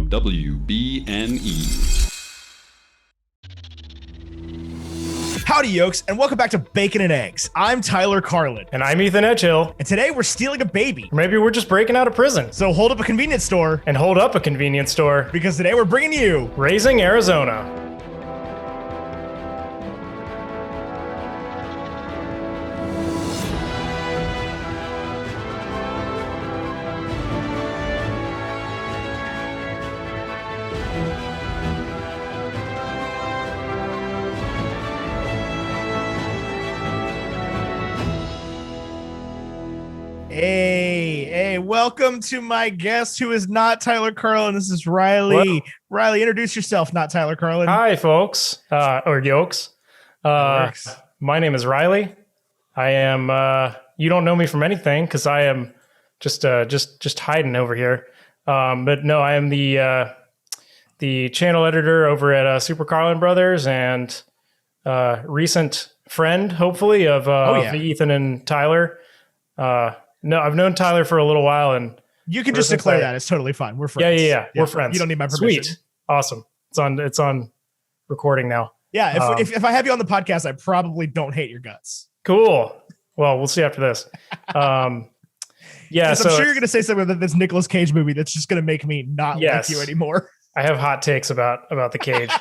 from WBNE. Howdy, yokes, and welcome back to Bacon and Eggs. I'm Tyler Carlin. And I'm Ethan Edgehill. And today we're stealing a baby. Or maybe we're just breaking out of prison. So hold up a convenience store. And hold up a convenience store. Because today we're bringing you Raising Arizona. Hey, welcome to my guest who is not Tyler Carlin. This is Riley. Hello. Riley, introduce yourself, not Tyler Carlin. Hi, folks. Or yokes. My name is Riley. I am, you don't know me from anything because I am just hiding over here. But no, I am the channel editor over at Super Carlin Brothers and recent friend, hopefully, of Ethan and Tyler. No, I've known Tyler for a little while, and you can just declare that. It's totally fine. We're friends. Yeah. We're friends. You don't need my permission. Sweet. Awesome. It's on recording now. Yeah, if I have you on the podcast, I probably don't hate your guts. Cool. Well, we'll see after this. Yeah, so I'm sure you're going to say something about this Nicolas Cage movie that's just going to make me not like you anymore. I have hot takes about the Cage.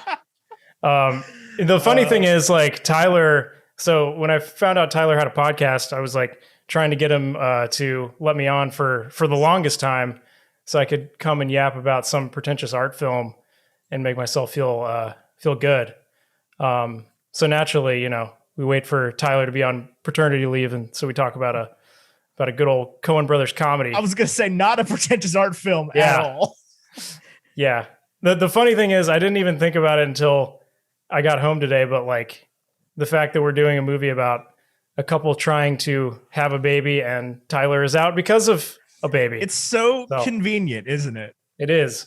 The funny thing is, like, Tyler. So when I found out Tyler had a podcast, I was like trying to get him to let me on for the longest time, so I could come and yap about some pretentious art film and make myself feel good. So naturally, we wait for Tyler to be on paternity leave, and so we talk about a good old Coen Brothers comedy. I was going to say not a pretentious art film at all. Yeah. The funny thing is, I didn't even think about it until I got home today, but like the fact that we're doing a movie about a couple trying to have a baby and Tyler is out because of a baby. It's so convenient, isn't it? It is.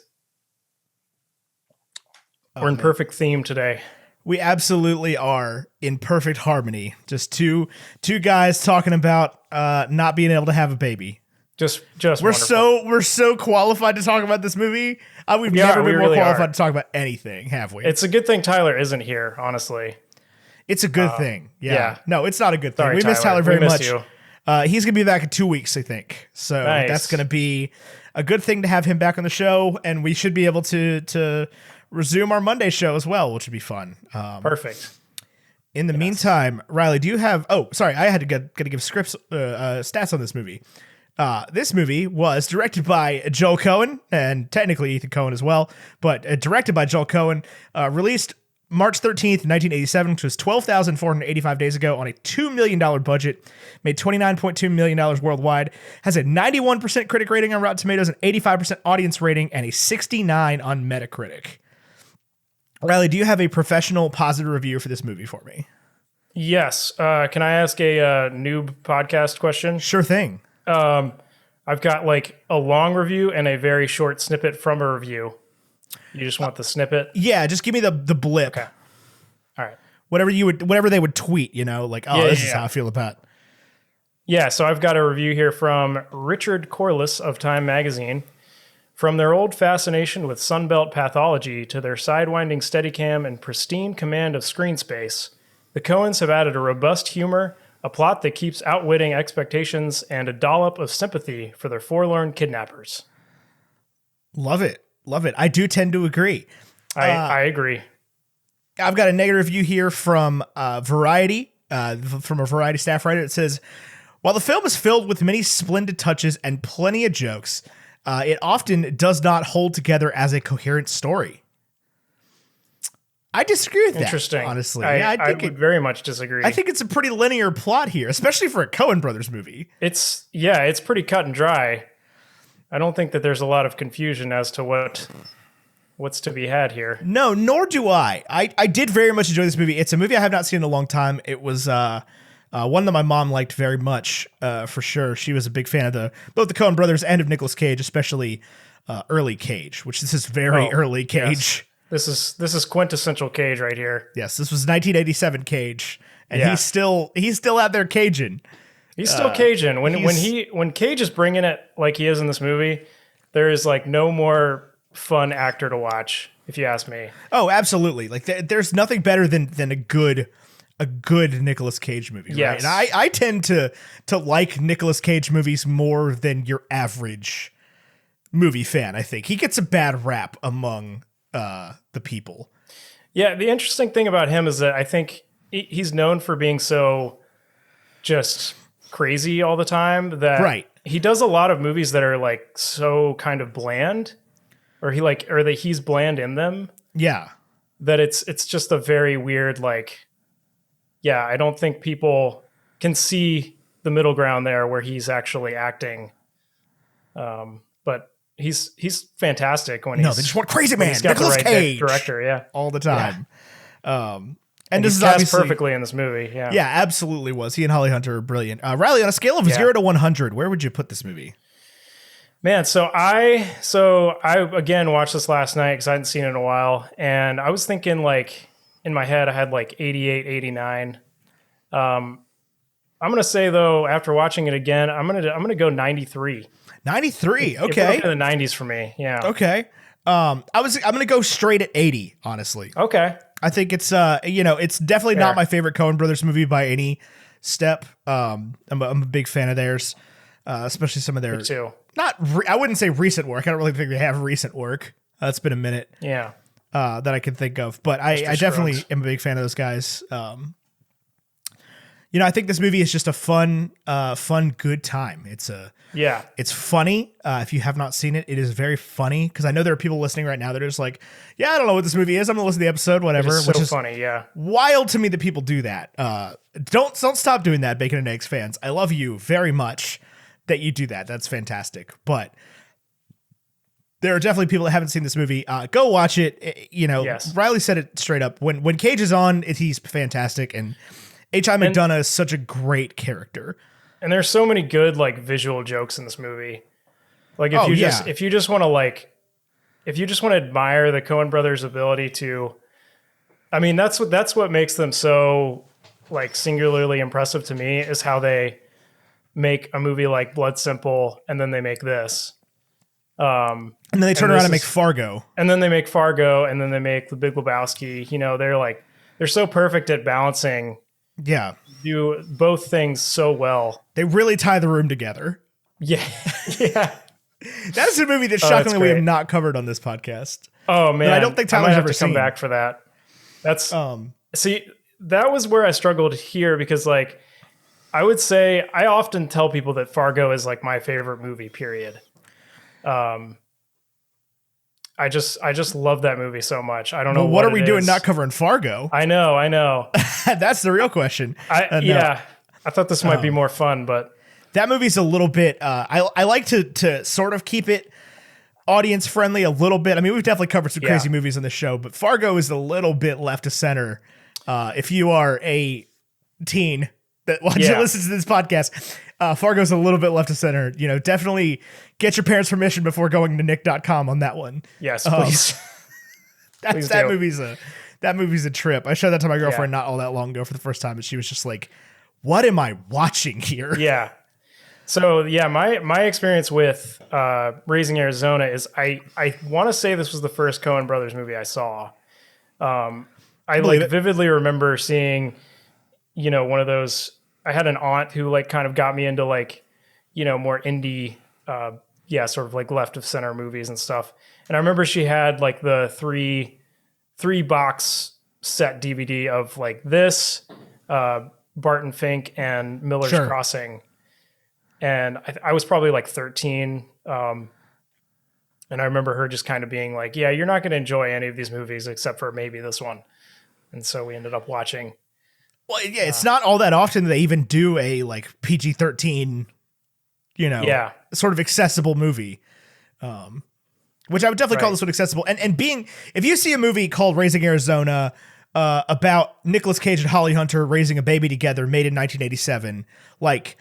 We're in perfect theme today. We absolutely are in perfect harmony. Just two guys talking about not being able to have a baby. Just we're so qualified to talk about this movie. We've never been more qualified to talk about anything, have we? It's a good thing Tyler isn't here, honestly. It's a good thing. Yeah. No, it's not a good thing. Sorry, we miss Tyler very much. You. He's going to be back in 2 weeks, I think. So That's going to be a good thing to have him back on the show. And we should be able to resume our Monday show as well, which would be fun. Perfect. In the meantime, Riley, do you have... Oh, sorry. I had to give stats on this movie. This movie was directed by Joel Coen and technically Ethan Coen as well, but directed by Joel Coen, released March 13th, 1987, which was 12,485 days ago on a $2 million budget, made $29.2 million worldwide, has a 91% critic rating on Rotten Tomatoes, an 85% audience rating, and a 69 on Metacritic. Riley, do you have a professional positive review for this movie for me? Yes. Can I ask a noob podcast question? Sure thing. I've got like a long review and a very short snippet from a review. You just want the snippet? Yeah, just give me the blip. Okay. All right. Whatever they would tweet, this is how I feel about. Yeah, so I've got a review here from Richard Corliss of Time Magazine. From their old fascination with Sunbelt pathology to their sidewinding Steadicam and pristine command of screen space, the Coens have added a robust humor, a plot that keeps outwitting expectations, and a dollop of sympathy for their forlorn kidnappers. Love it. I do tend to agree. I agree. I've got a negative review here from Variety, from a Variety staff writer. It says, while the film is filled with many splendid touches and plenty of jokes, it often does not hold together as a coherent story. I disagree with that. Interesting. Honestly. I would very much disagree. I think it's a pretty linear plot here, especially for a Coen Brothers movie. It's pretty cut and dry. I don't think that there's a lot of confusion as to what's to be had here. No, nor do I. I did very much enjoy this movie. It's a movie I have not seen in a long time. It was one that my mom liked very much, for sure. She was a big fan of both the Coen Brothers and of Nicolas Cage, especially early Cage, which this is very early Cage. Yes. This is quintessential Cage right here. Yes, this was 1987 Cage, and he's still out there caging. He's still Cajun. When Cage is bringing it like he is in this movie, there is like no more fun actor to watch, if you ask me. Oh, absolutely. Like there's nothing better than a good Nicolas Cage movie, Yes. right? And I tend to like Nicolas Cage movies more than your average movie fan. I think he gets a bad rap among the people. Yeah, the interesting thing about him is that I think he's known for being so just crazy all the time that Right. he does a lot of movies that are like so kind of bland, or that he's bland in them, Yeah. that it's just a very weird, like, yeah, I don't think people can see the middle ground there where he's actually acting. But he's fantastic when No, they just want crazy man, he's got Nicolas the right Cage, director, yeah, all the time. And this he's is cast obviously perfectly in this movie. Yeah, Yeah, absolutely was. He and Holly Hunter are brilliant. Riley, on a scale of 0 to 100, where would you put this movie? man. So I again watched this last night because I hadn't seen it in a while, and I was thinking, like, in my head I had like 88, 89. I'm gonna say, though, after watching it again, I'm gonna go 93. 93. It Okay. put up in the 90s for me. Yeah. Okay. I'm gonna go straight at 80. Honestly, Okay. I think it's it's definitely not my favorite Coen Brothers movie by any step. I'm a big fan of theirs, especially some of their Me too. I wouldn't say recent work. I don't really think they have recent work. It's been a minute. Yeah. That I can think of, but I definitely am a big fan of those guys. I think this movie is just a fun, good time. It's funny. If you have not seen it, it is very funny, because I know there are people listening right now that are just like, yeah, I don't know what this movie is. I'm gonna listen to the episode, whatever. It's so funny. Yeah. Wild to me that people do that. Don't stop doing that, Bacon and Eggs fans. I love you very much that you do that. That's fantastic. But there are definitely people that haven't seen this movie. Go watch it. Yes. Riley said it straight up. When Cage is on, he's fantastic, and H.I. McDonough is such a great character. And there's so many good, like, visual jokes in this movie. Like, if you just want to admire the Coen brothers' ability to, I mean, that's what makes them so, like, singularly impressive to me, is how they make a movie like Blood Simple, and then they make this. And then they turn around and make Fargo. And then they make Fargo, and then they make The Big Lebowski. They're so perfect at balancing. Yeah. Do both things so well. They really tie the room together. Yeah. Yeah. That is a movie that shockingly we have not covered on this podcast. Oh man. That I don't think Tyler's ever seen. Come back for that. That's see, that was where I struggled here, because, like, I would say I often tell people that Fargo is, like, my favorite movie, period. I just love that movie so much. I don't know what are we doing not covering Fargo? I know. That's the real question. I thought this might be more fun, but that movie's a little bit. I like to sort of keep it audience friendly a little bit. I mean, we've definitely covered some crazy movies on the show, but Fargo is a little bit left to center. If you are a teen that listens to this podcast, Fargo's a little bit left to center. Definitely get your parents' permission before going to nick.com on that one. Yes, please. That movie's a trip. I showed that to my girlfriend not all that long ago for the first time, and she was just like, what am I watching here? Yeah. So my experience with Raising Arizona is I want to say this was the first Coen Brothers movie I saw. I vividly remember seeing, one of those. I had an aunt who, like, kind of got me into, like, more indie, sort of like left of center movies and stuff. And I remember she had, like, the three box set DVD of, like, this, Barton Fink, and Miller's Crossing. And I was probably like 13. And I remember her just kind of being like, yeah, you're not going to enjoy any of these movies except for maybe this one. And so we ended up watching. Well, yeah, it's not all that often that they even do a, like, PG-13, sort of accessible movie. Which I would definitely call this one accessible. And if you see a movie called Raising Arizona, about Nicolas Cage and Holly Hunter raising a baby together, made in 1987, like,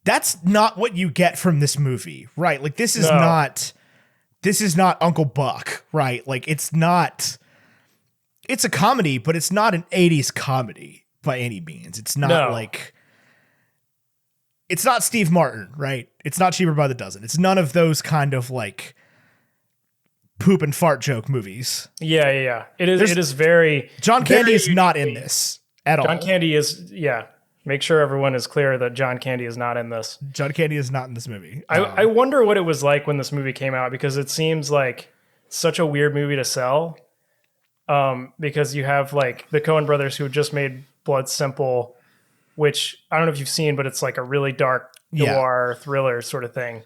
that's not what you get from this movie, right? Like, this is not Uncle Buck, right? Like, it's a comedy, but it's not an 80s comedy by any means. It's not like, it's not Steve Martin, right? It's not Cheaper by the Dozen. It's none of those kind of, like, poop and fart joke movies. Yeah. It is very. John Candy very is not in this at all. John Candy is, yeah. Make sure everyone is clear that John Candy is not in this. John Candy is not in this movie. I wonder what it was like when this movie came out, because it seems like such a weird movie to sell. Because you have like the Coen brothers who just made Blood Simple, which I don't know if you've seen, but it's like a really dark noir thriller sort of thing.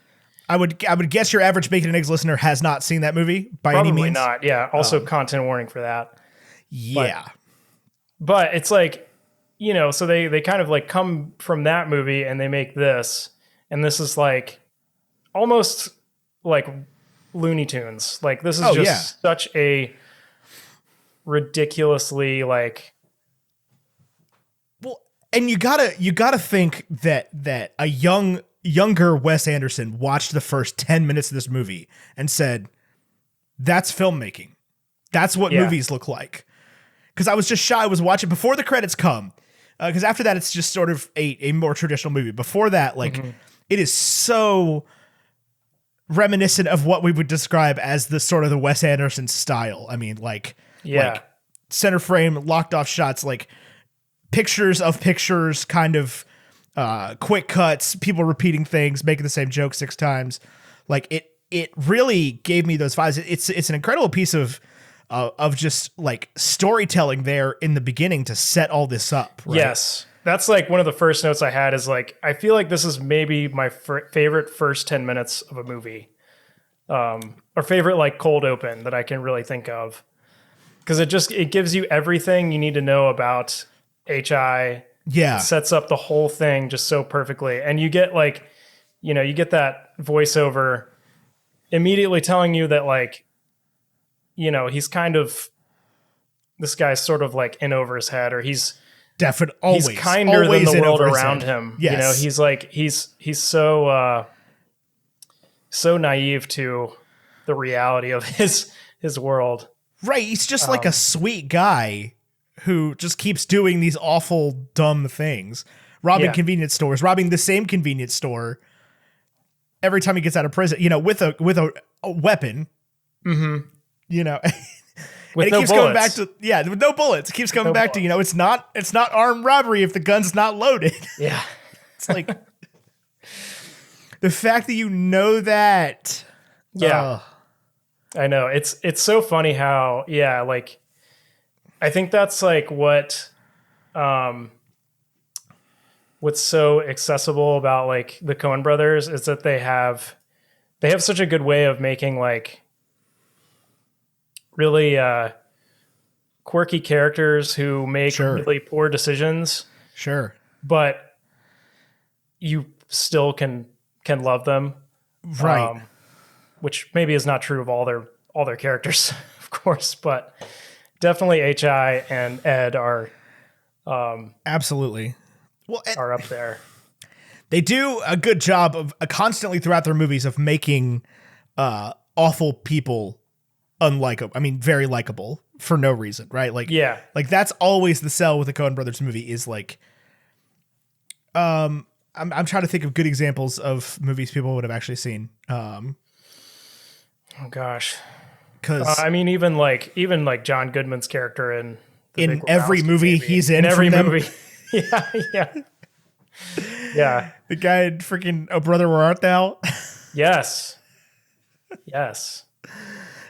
I would guess your average Bacon and Eggs listener has not seen that movie by any means. Probably not. Yeah. Also, content warning for that. Yeah. But it's like, you know, so they kind of like come from that movie and they make this, and this is like almost like Looney Tunes. Like this is such a ridiculously like. Well, and you gotta think that a younger Wes Anderson watched the first 10 minutes of this movie and said, "That's filmmaking. That's what movies look like." Because I was just shy. I was watching before the credits come. Because after that, it's just sort of a more traditional movie. Before that, like it is so reminiscent of what we would describe as the sort of the Wes Anderson style. I mean, like center frame, locked off shots, like pictures of pictures, kind of quick cuts, people repeating things, making the same joke 6 times. Like it really gave me those vibes. It's an incredible piece of just like storytelling there in the beginning to set all this up. Right? Yes. That's like one of the first notes I had is like, I feel like this is maybe my favorite first 10 minutes of a movie. Or favorite like cold open that I can really think of. Because it gives you everything you need to know about HI. Yeah. It sets up the whole thing just so perfectly. And you get like, you know, you get that voiceover immediately telling you that like, you know, he's kind of, this guy's sort of like in over his head, or he's always kinder always than the world over his around head. him. Yes. You know, he's like, he's so naive to the reality of his world. Right. He's just like a sweet guy who just keeps doing these awful, dumb things. Robbing convenience stores, robbing the same convenience store every time he gets out of prison, you know, with a weapon. Mm-hmm. You know, with and it keeps going back to with no bullets. It keeps coming back to, you know, it's not armed robbery if the gun's not loaded. Yeah. It's like the fact that you know that. Yeah. I know. It's so funny how, like I think that's like what's so accessible about like the Coen brothers is that they have such a good way of making like really quirky characters who make really poor decisions. Sure. But you still can love them. Right. Which maybe is not true of all their characters, of course, but definitely HI and Ed are absolutely are up there. They do a good job of constantly throughout their movies of making awful people unlikable. I mean, very likable for no reason, right? Like, like that's always the sell with the Coen Brothers movie is like, I'm trying to think of good examples of movies people would have actually seen. Oh gosh, because I mean, even like John Goodman's character in every movie he's in every movie, yeah. The guy in freaking "Oh Brother, Where Art Thou?" Yes.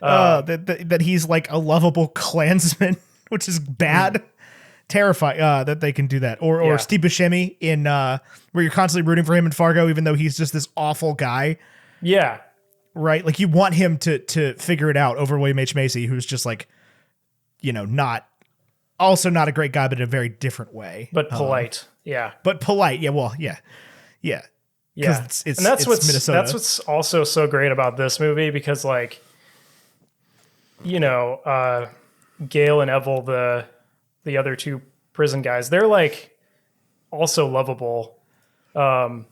That he's like a lovable Klansman, which is bad. Terrifying that they can do that. Or Steve Buscemi in where you're constantly rooting for him in Fargo, even though he's just this awful guy. Yeah. Right? Like you want him to figure it out over William H. Macy, who's just like, you know, not a great guy, but in a very different way. But polite. But polite. Yeah. Well, yeah. Yeah. Yeah. It's and that's what's Minnesota. That's what's also so great about this movie, because like, you know, Gail and Evel, the other two prison guys, they're like also lovable. And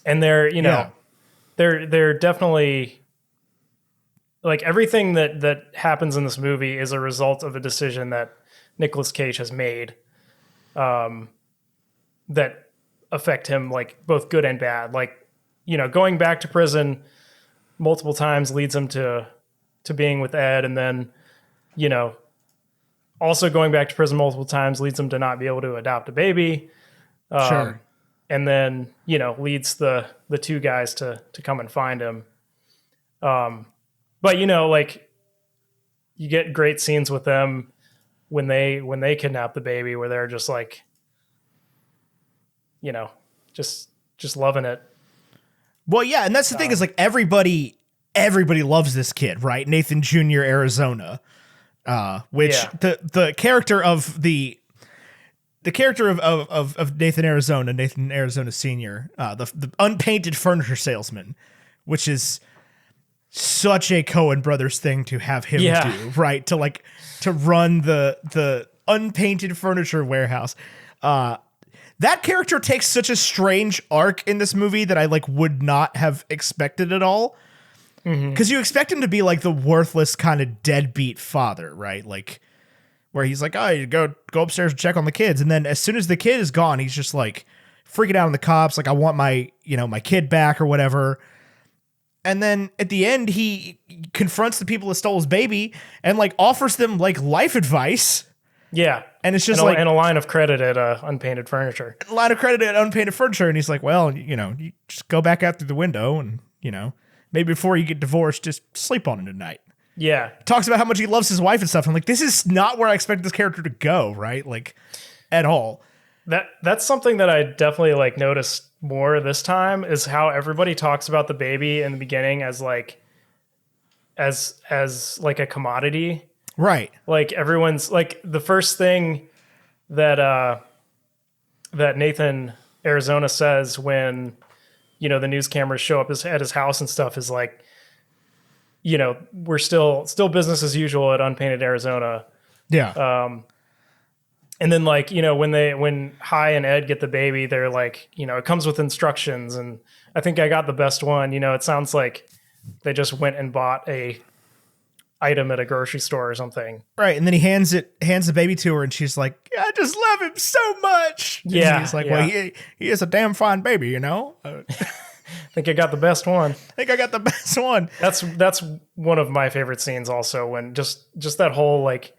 they're, you know, they're definitely like everything that happens in this movie is a result of a decision that Nicolas Cage has made, that affect him like both good and bad. Like, you know, going back to prison, multiple times leads him to being with Ed, and then, you know, also going back to prison multiple times leads him to not be able to adopt a baby. Sure. And then, you know, leads the two guys to come and find him. But, you know, like, you get great scenes with them when they kidnap the baby, where they're just like, you know, just loving it. Well, yeah, and that's the thing is, like, everybody loves this kid, right? Nathan Jr. Arizona, which the character of the character of Nathan Arizona Sr., the unpainted furniture salesman, which is such a Coen Brothers thing to have him do, right? To run the unpainted furniture warehouse. That character takes such a strange arc in this movie that I like would not have expected at all. Because you expect him to be like the worthless kind of deadbeat father, right? Like, where he's like, oh, you go upstairs and check on the kids. And then as soon as the kid is gone, he's just like freaking out on the cops. Like, I want my kid back or whatever. And then at the end, he confronts the people that stole his baby and like offers them like life advice. Yeah. And it's just and a line of credit at Unpainted Furniture. A line of credit at Unpainted Furniture. And he's like, well, you know, you just go back out through the window and, you know, maybe before you get divorced, just sleep on it tonight. Yeah. Talks about how much he loves his wife and stuff. I'm like, this is not where I expected this character to go, right? Like, at all. That's something that I definitely like noticed more this time, is how everybody talks about the baby in the beginning as like like a commodity. Right. Like, everyone's like, the first thing that Nathan Arizona says when, you know, the news cameras show up at his house and stuff is like, you know, we're still business as usual at Unpainted Arizona. Yeah. And then, like, you know, when Hi and Ed get the baby, they're like, you know, it comes with instructions, and I think I got the best one. You know, it sounds like they just went and bought a item at a grocery store or something. Right. And then he hands the baby to her, and she's like, I just love him so much. Yeah. And he's like, well, he is a damn fine baby, you know? I think I got the best one. That's one of my favorite scenes also, when just that whole like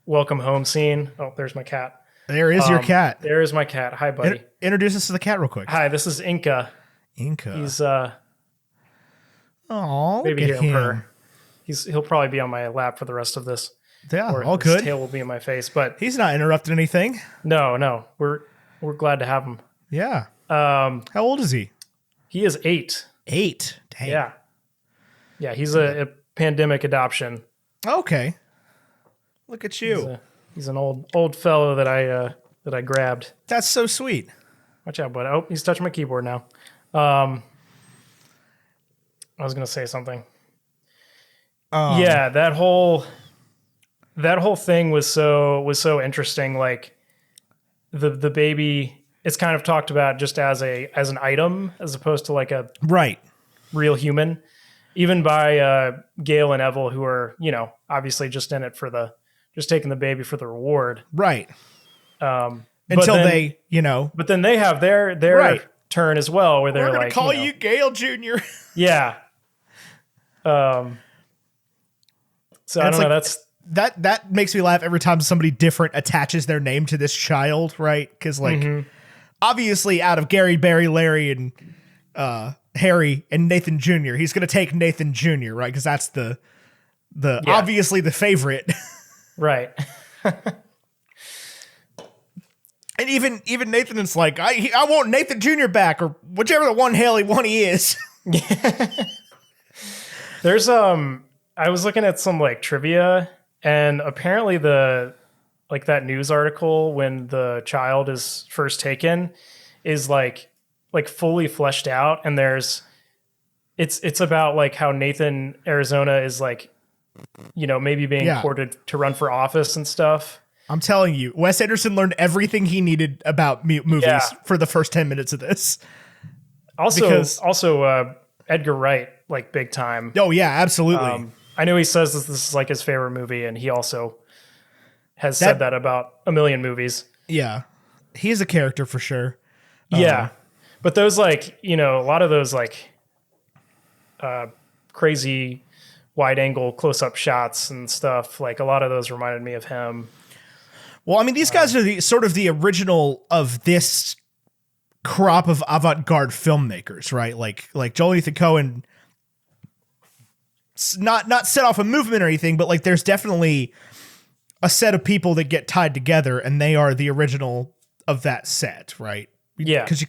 welcome home scene. Oh, there's my cat. There is your cat. There is my cat. Hi, buddy. Introduce us to the cat real quick. Hi, this is Inca. He's maybe hear him purr. He'll probably be on my lap for the rest of this. Yeah, or all his good. tail will be in my face, but he's not interrupting anything. No. We're glad to have him. Yeah. How old is he? He is 8. 8. Dang. Yeah. He's a pandemic adoption. Okay. Look at you. He's an old fellow that I grabbed. That's so sweet. Watch out, bud. Oh, he's touching my keyboard now. I was gonna say something. Yeah, that whole thing was so interesting. Like, the baby, it's kind of talked about just as an item as opposed to like a real human, even by Gail and Neville, who are, you know, obviously just in it for just taking the baby for the reward. Right. Until they, you know. But then they have their turn as well, where they're We're gonna like, call you Gail Jr. Yeah. So I don't know. That makes me laugh every time somebody different attaches their name to this child, right? Because like, obviously, out of Gary, Barry, Larry, and Harry and Nathan Jr., he's gonna take Nathan Jr., right? Because that's the obviously the favorite, right? And even Nathan is like, I want Nathan Jr. back, or whichever the one he is. There's I was looking at some like trivia, and apparently that news article when the child is first taken is like fully fleshed out, and it's about like how Nathan Arizona is like, you know, maybe being courted to run for office and stuff. I'm telling you, Wes Anderson learned everything he needed about movies for the first 10 minutes of this. Also, Edgar Wright, like, big time. Oh yeah, absolutely. I know he says this is like his favorite movie, and he also has said that about a million movies. Yeah, he's a character for sure. Yeah, but those, like, you know, a lot of those like crazy wide angle close up shots and stuff. Like a lot of those reminded me of him. Well, I mean, these guys are the sort of the original of this crop of avant-garde filmmakers, right? Like Joel and Ethan Coen, not set off a movement or anything, but like there's definitely a set of people that get tied together, and they are the original of that set, right? Yeah. Because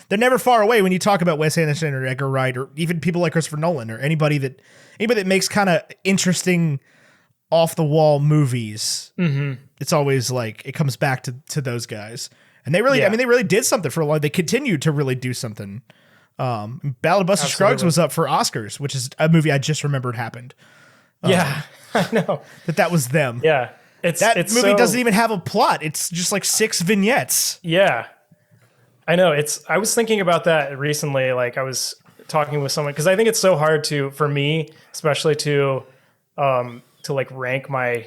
they're never far away when you talk about Wes Anderson or Edgar Wright or even people like Christopher Nolan or anybody that makes kind of interesting off the wall movies. Mm-hmm. It's always like it comes back to those guys, and they really, I mean, they really did something for a while. They continued to really do something. Ballad of Buster Scruggs was up for Oscars, which is a movie I just remembered happened. Yeah, I know that was them. Yeah, That movie doesn't even have a plot. It's just like 6 vignettes. Yeah, I know. I was thinking about that recently. Like I was talking with someone because I think it's so hard for me, especially to like rank my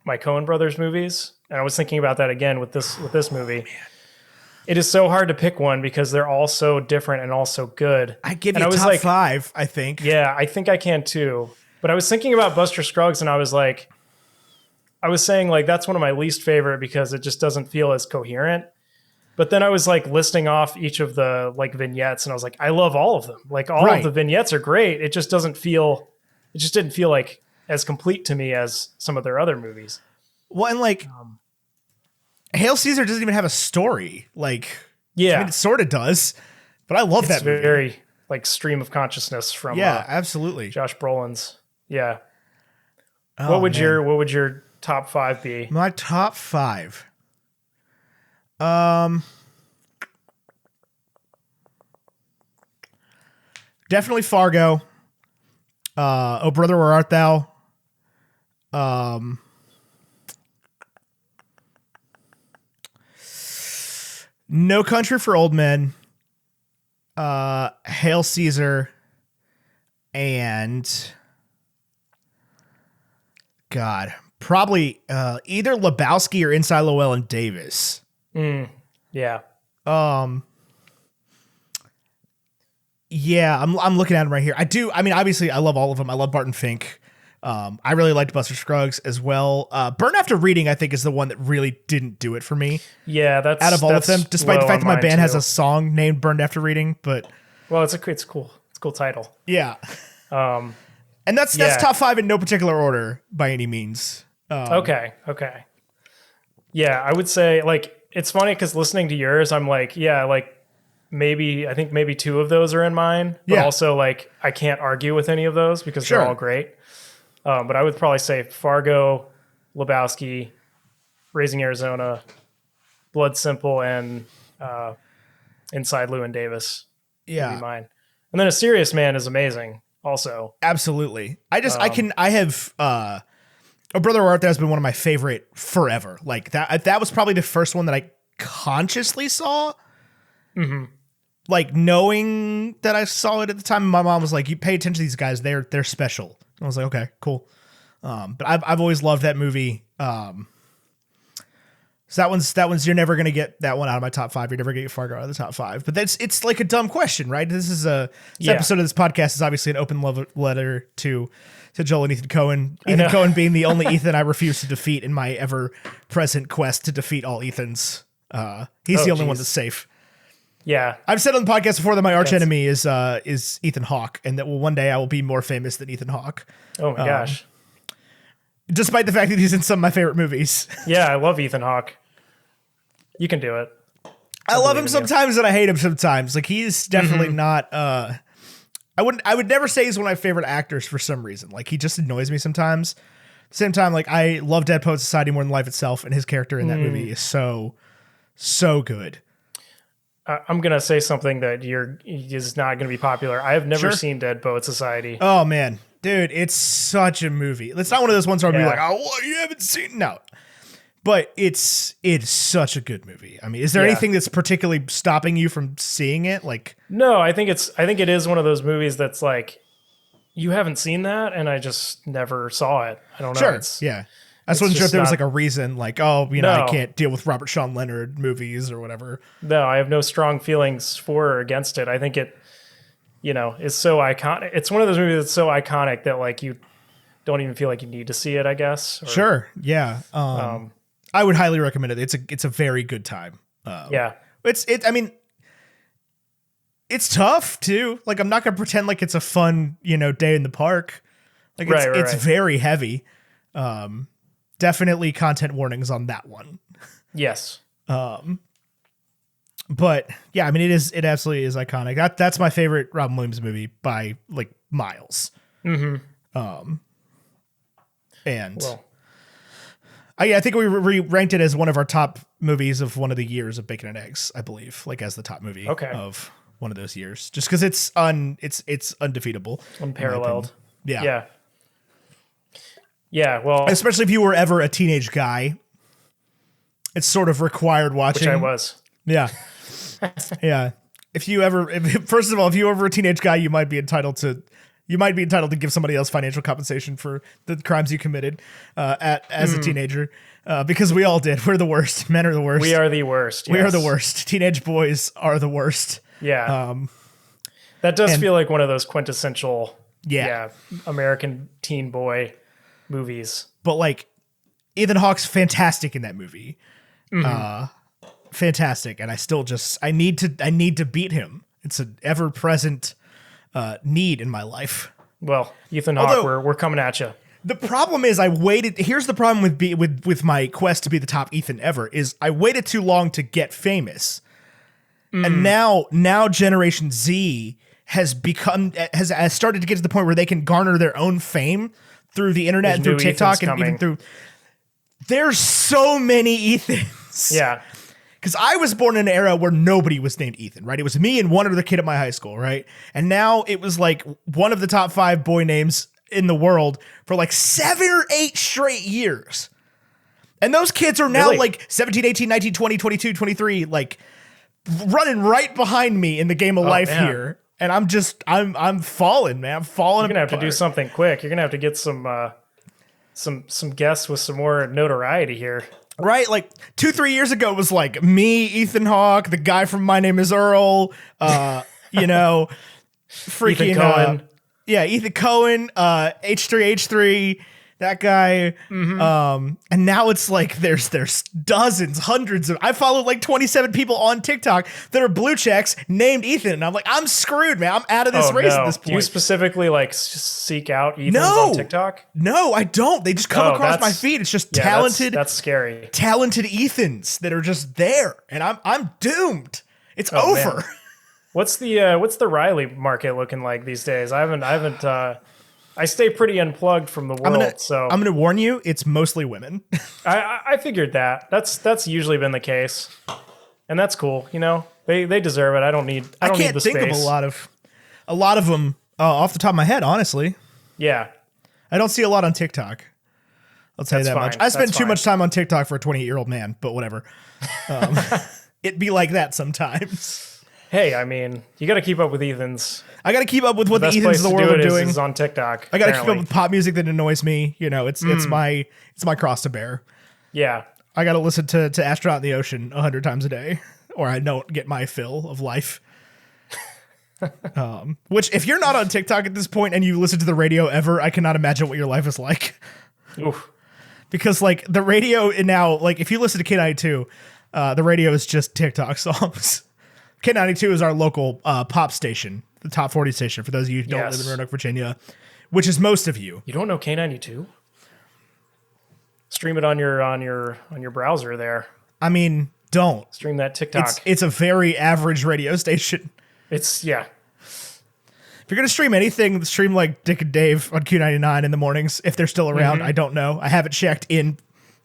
Coen brothers movies. And I was thinking about that again with this movie. Oh, it is so hard to pick one because they're all so different and all so good. I give you top 5, I think. Yeah, I think I can too. But I was thinking about Buster Scruggs, and I was saying like that's one of my least favorite because it just doesn't feel as coherent. But then I was like listing off each of the like vignettes, and I was like, I love all of them. Like all of the vignettes are great. It just didn't feel like as complete to me as some of their other movies. Well, and like Hail Caesar doesn't even have a story. Like, yeah, I mean, it sort of does, but I love that movie. Very like stream of consciousness from absolutely Josh Brolin's. Yeah. Oh, what would your top 5 be? My top 5. Definitely Fargo. Oh Brother, Where Art Thou? No Country for Old Men. Hail Caesar. And God, probably either Lebowski or Inside Llewellyn Davis. Yeah. Yeah, I'm looking at them right here. I mean, obviously, I love all of them. I love Barton Fink. I really liked Buster Scruggs as well. Burn After Reading, I think, is the one that really didn't do it for me. Yeah, that's out of all of them, despite the fact that my band has a song named Burned After Reading. But well, it's cool. It's a cool title. Yeah. And that's top 5 in no particular order by any means. Okay. Yeah, I would say like it's funny because listening to yours, I'm like, yeah, like I think maybe 2 of those are in mine, but also like I can't argue with any of those because they're all great. But I would probably say Fargo, Lebowski, Raising Arizona, Blood Simple, and Inside Llewyn Davis. Yeah, would be mine. And then A Serious Man is amazing. Also, absolutely. I have A Brother Where Art Thou has been one of my favorite forever. Like that was probably the first one that I consciously saw. Mm-hmm. Like knowing that I saw it at the time, my mom was like, "You pay attention to these guys; they're special." And I was like, "Okay, cool." But I've always loved that movie. So that one's you're never gonna get that one out of my top 5. You're never gonna get Fargo out of the top 5. But it's like a dumb question, right? This episode of this podcast is obviously an open love letter to Joel and Ethan Coen. Ethan Coen being the only Ethan I refuse to defeat in my ever present quest to defeat all Ethans. He's the only one that's safe. Yeah, I've said on the podcast before that my arch enemy is Ethan Hawke, and that one day I will be more famous than Ethan Hawke. Oh my gosh! Despite the fact that he's in some of my favorite movies. Yeah, I love Ethan Hawke. You can do it. I love him sometimes and I hate him sometimes. Like he's definitely not. I would never say he's one of my favorite actors for some reason. Like he just annoys me sometimes. At the same time, like I love Dead Poet Society more than life itself, and his character in that movie is so good. I'm gonna say something that is not gonna be popular. I have never seen Dead Poet Society. Oh man, dude, it's such a movie. It's not one of those ones where I'll be like, "Oh, what, you haven't seen?" No, but it's such a good movie. I mean, is there anything that's particularly stopping you from seeing it? Like, no, I think it is one of those movies that's like you haven't seen that, and I just never saw it. I don't know. Sure, yeah. I wasn't sure if there was like a reason, like, I can't deal with Robert Sean Leonard movies or whatever. No, I have no strong feelings for or against it. I think is so iconic. It's one of those movies that's so iconic that like you don't even feel like you need to see it, I guess. Sure. Yeah. I would highly recommend it. It's a very good time. Yeah. I mean, it's tough too. Like, I'm not going to pretend like it's a fun, day in the park. Like, it's very heavy. Definitely content warnings on that one. Yes. But yeah, I mean, it absolutely is iconic. That's my favorite Robin Williams movie by like miles. Mm-hmm. I think we ranked it as one of our top movies of one of the years of Bacon and Eggs, I believe, like as the top movie of one of those years, just because it's undefeatable, unparalleled. Yeah. Well, especially if you were ever a teenage guy, it's sort of required watching. Which I was. Yeah. Yeah. First of all, if you were ever a teenage guy, you might be entitled to give somebody else financial compensation for the crimes you committed as a teenager, because we all did. We're the worst. Men are the worst. We are the worst. Yes. We are the worst. Teenage boys are the worst. Yeah. That does feel like one of those quintessential American teen boy movies. But like, Ethan Hawke's fantastic in that movie. Fantastic. And I need to beat him. It's an ever present need in my life. Well, Ethan Hawke, we're coming at you. The problem is I waited. Here's the problem with my quest to be the top Ethan ever is I waited too long to get famous. And now Generation Z has started to get to the point where they can garner their own fame through the internet and through TikTok and even through. There's so many Ethans. Yeah. Because I was born in an era where nobody was named Ethan, right? It was me and one other kid at my high school, right? And now it was like one of the top 5 boy names in the world for like 7 or 8 straight years. And those kids are now like 17, 18, 19, 20, 22, 23, like running right behind me in the game of life here. And I'm falling, man. I'm falling. You're going to have to do something quick. You're going to have to get some guests with some more notoriety here. Right? Like 2-3 years ago, it was like me, Ethan Hawke, the guy from My Name is Earl, freaking Ethan Coen. Ethan Coen, H3H3, that guy. And now it's like there's dozens, hundreds of. I follow like 27 people on TikTok that are blue checks named Ethan, and I'm like, I'm screwed, man. I'm out of this race at this point. Do you specifically like seek out Ethans on TikTok? No, I don't. They just come across my feed. It's just talented. That's scary. Talented Ethans that are just there, and I'm doomed. It's over. Man. What's the Riley market looking like these days? I stay pretty unplugged from the world. I'm going to warn you, it's mostly women. I figured that. That's usually been the case. And that's cool. They deserve it. I don't need the space. I can't think of a lot of them off the top of my head, honestly. Yeah. I don't see a lot on TikTok. I'll tell you that much. I spend too much time on TikTok for a 28-year-old man, but whatever. It'd be like that sometimes. Hey, I mean, you got to keep up with Ethans. I got to keep up with what the Ethans of the world are doing. Is on TikTok. I got to keep up with pop music that annoys me. It's my cross to bear. Yeah. I got to listen to Astronaut in the Ocean 100 times a day, or I don't get my fill of life. Which, if you're not on TikTok at this point and you listen to the radio ever, I cannot imagine what your life is like. Oof. Because like the radio now, like if you listen to K92, the radio is just TikTok songs. K92 is our local pop station, the top 40 station, for those of you who don't live in Roanoke, Virginia, which is most of you. You don't know K92? Stream it on your browser there. I mean, don't. Stream that TikTok. It's a very average radio station. If you're going to stream anything, stream like Dick and Dave on Q99 in the mornings, if they're still around. I don't know. I haven't checked in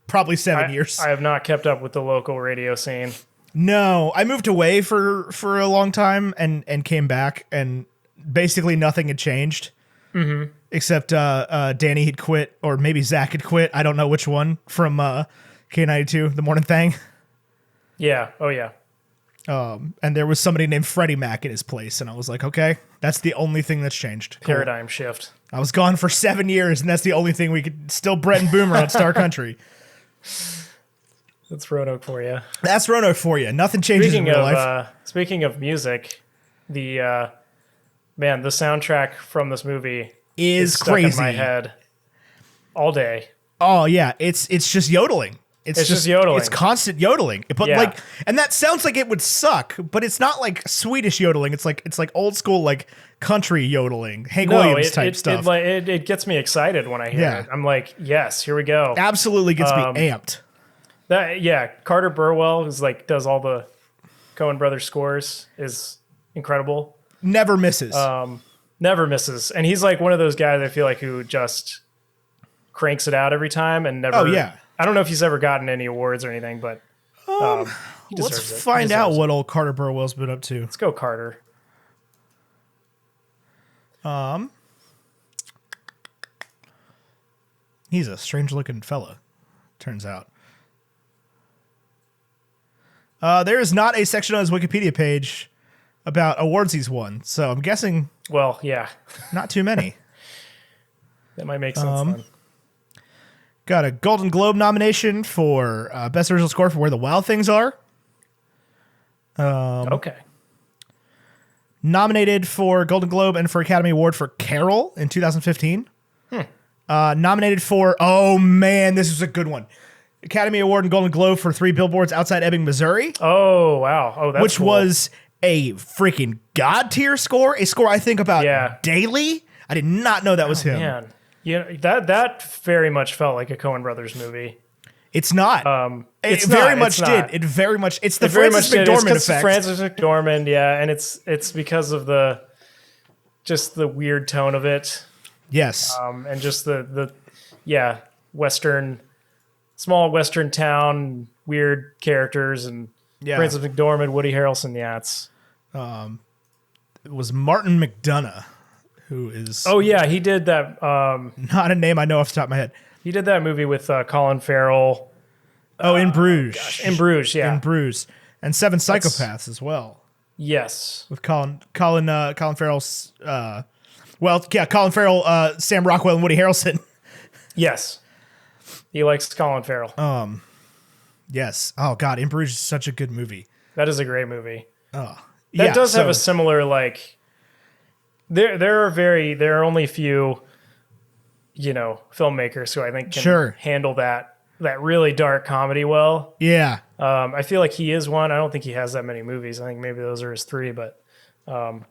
probably 7 years. I have not kept up with the local radio scene. No, I moved away for a long time and came back, and basically nothing had changed. Except Danny had quit, or maybe Zach had quit. I don't know which one from K92, the morning thing. Yeah. Oh, yeah. And there was somebody named Freddie Mac in his place, and I was like, okay, that's the only thing that's changed. Cool. Paradigm shift. I was gone for 7 years, and that's the only thing we could still Brett and Boomer on Star Country. That's Roanoke for you. That's Roanoke for you. Nothing changes in real life. Speaking of music, the Man, the soundtrack from this movie Is stuck crazy. in my head all day. Oh yeah, it's just yodeling. It's just yodeling. It's constant yodeling. But Yeah. like, and that sounds like it would suck, but it's not like Swedish yodeling. It's like old school like country yodeling, Hank Williams type stuff. It gets me excited when I hear Yeah. it. I'm like, yes, here we go. Absolutely gets me amped. Carter Burwell, who's like does all the Coen Brothers scores, is incredible. Never misses. Never misses, and he's like one of those guys I feel like who just cranks it out every time and never. Oh, yeah. I don't know if he's ever gotten any awards or anything, but he Let's deserves it. He find out deserves it. what old Carter Burwell's been up to. Let's go, Carter. He's a strange looking fella, turns out. There is not a section on his Wikipedia page about awards he's won, so I'm guessing Well, yeah, not too many. that might make sense. Then. Got a Golden Globe nomination for Best Original Score for Where the Wild Things Are. Okay. Nominated for Golden Globe and for Academy Award for Carol in 2015. Nominated for, oh man, this is a good one. Academy Award and Golden Globe for 3 Billboards Outside Ebbing, Missouri. Oh wow. Oh, that's which cool. was a freaking god tier score, a score I think about daily. I did not know that was him. Man, that very much felt like a Coen Brothers movie. It's not. It very much did. It very much. It's the Francis McDormand effect. Francis McDormand, yeah, and it's because of the weird tone of it. Yes. And just the small Western town, weird characters, and Francis McDormand, Woody Harrelson. Yeah, It was Martin McDonough, who is. Oh yeah, he did that. Not a name I know off the top of my head. He did that movie with Colin Farrell. In Bruges. In Bruges, yeah. In Bruges, and Seven Psychopaths as well. Yes. With Colin Farrell's. Colin Farrell, Sam Rockwell, and Woody Harrelson. Yes. He likes Colin Farrell. Yes. Oh God, In Bruges is such a good movie. That is a great movie. Oh, That does have a similar like. There are only few, filmmakers who I think can handle that really dark comedy well. Yeah. I feel like he is one. I don't think he has that many movies. I think maybe those are his 3, but Edgar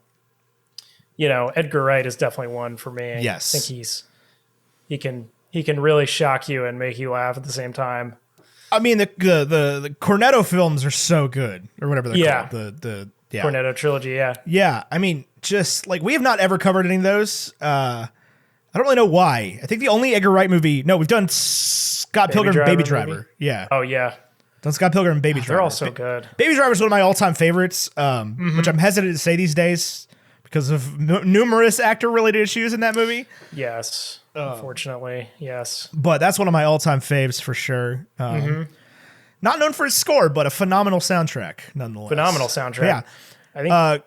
Wright is definitely one for me. Yes. I think he can really shock you and make you laugh at the same time. I mean, the Cornetto films are so good, or whatever they're called. The Cornetto trilogy, yeah. Yeah, I mean, just like we have not ever covered any of those. I don't really know why. I think the only Edgar Wright movie. No, we've done Scott Pilgrim and Baby Driver. Maybe? Yeah. Oh yeah. Done Scott Pilgrim and Baby Driver. They're all so good. Baby Driver is one of my all-time favorites, which I'm hesitant to say these days because of numerous actor-related issues in that movie. Yes. Unfortunately, yes. But that's one of my all-time faves for sure. Not known for his score, but a phenomenal soundtrack nonetheless. Phenomenal soundtrack. Yeah. I think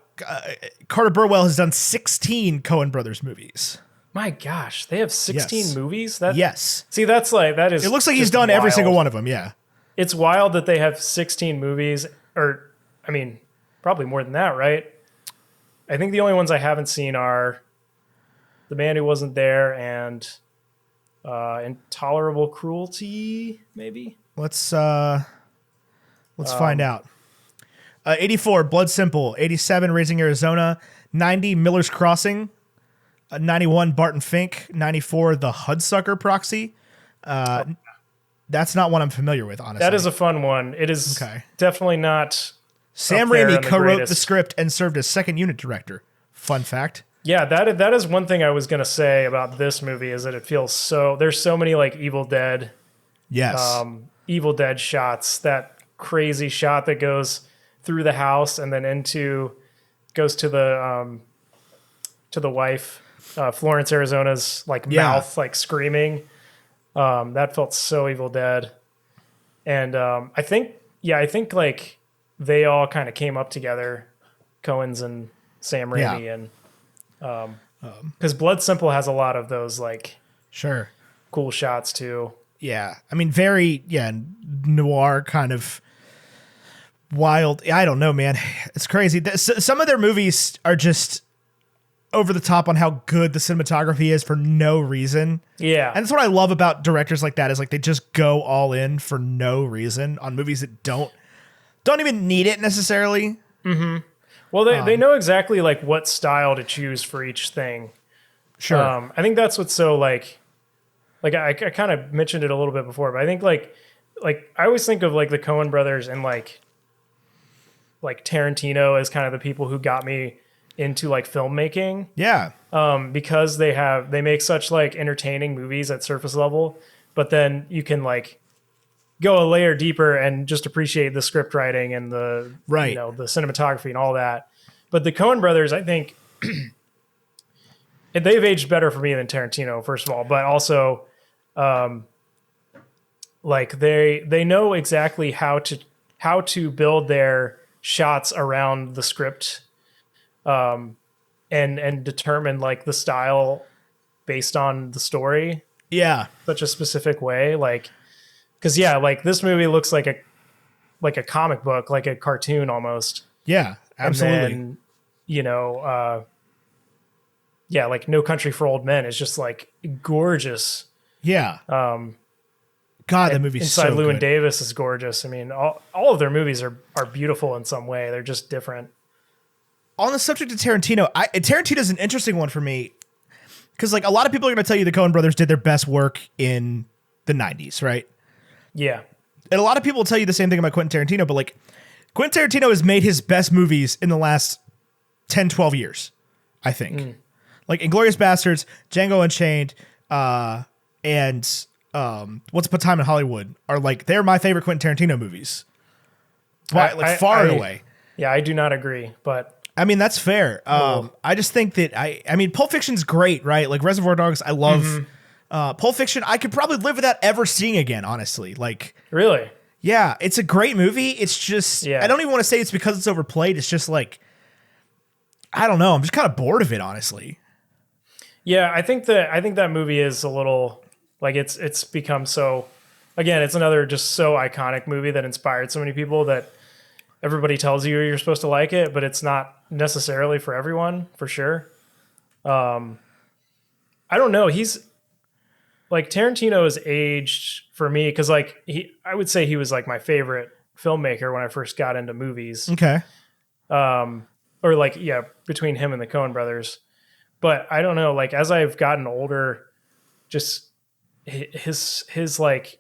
Carter Burwell has done 16 Coen Brothers movies. my gosh, they have 16 Yes. movies? Yes. See, that is It looks like he's just done every wild. single one of them, yeah. It's wild that they have 16 movies, or I mean, probably more than that, right? I think the only ones I haven't seen are The Man Who Wasn't There and Intolerable Cruelty, maybe? Let's find out. 84, Blood Simple. 87, Raising Arizona. 90, Miller's Crossing. 91, Barton Fink. 94, The Hudsucker Proxy. That's not one I'm familiar with, honestly. That is a fun one. It is definitely not. Sam up there Raimi in the co-wrote the greatest. script and served as second unit director. Fun fact. Yeah, that is one thing I was gonna say about this movie is that it feels there's so many like Evil Dead shots. That crazy shot that goes through the house and then goes to the wife, Florence, Arizona's mouth, like screaming. That felt so Evil Dead. And I think like they all kind of came up together, Coen's and Sam Raimi, and because Blood Simple has a lot of those cool shots too. Yeah, I mean, very noir kind of wild. I don't know, man. It's crazy. Some of their movies are just over the top on how good the cinematography is for no reason. Yeah. And that's what I love about directors like that is like they just go all in for no reason on movies that don't even need it necessarily. Well, they know exactly like what style to choose for each thing. Sure. I think that's what's so like I kind of mentioned it a little bit before, but I think like I always think of like the Coen brothers and like Tarantino as kind of the people who got me into like filmmaking. Yeah. Because they make such like entertaining movies at surface level, but then you can like go a layer deeper and just appreciate the script writing and the Right. the cinematography and all that. But the Coen brothers, I think they've aged better for me than Tarantino, first of all, but also like they know exactly how to build their shots around the script and determine like the style based on the story. Yeah. Such a specific way. Like, cause yeah, like this movie looks like a comic book, like a cartoon almost. Yeah, absolutely. And then, yeah, like No Country for Old Men is just like gorgeous. Yeah. God, that movie's Inside so Llewyn good. Davis is gorgeous. I mean, all of their movies are beautiful in some way. They're just different. On the subject of Tarantino, Tarantino's an interesting one for me because like a lot of people are going to tell you the Coen brothers did their best work in the 90s, right? Yeah. And a lot of people will tell you the same thing about Quentin Tarantino, but like Quentin Tarantino has made his best movies in the last 10, 12 years, I think. Like Inglourious Bastards, Django Unchained, and Once Upon a Time in Hollywood are like, they're my favorite Quentin Tarantino movies. Far and away. Yeah, I do not agree, but I mean, that's fair. I just think that I mean, Pulp Fiction's great, right? Like Reservoir Dogs, I love. Pulp Fiction, I could probably live without ever seeing again, honestly. Like, really? yeah, it's a great movie. It's just, I don't even want to say it's because it's overplayed. It's just like, I don't know. I'm just kind of bored of it, honestly. Yeah, I think that movie is a little like it's become so. Again, it's another just so iconic movie that inspired so many people that everybody tells you you're supposed to like it, but it's not necessarily for everyone, for sure. I don't know. He's like Tarantino has aged for me because like I would say he was like my favorite filmmaker when I first got into movies. Okay. Or like, yeah, between him and the Coen brothers. But I don't know, like as I've gotten older, just his like,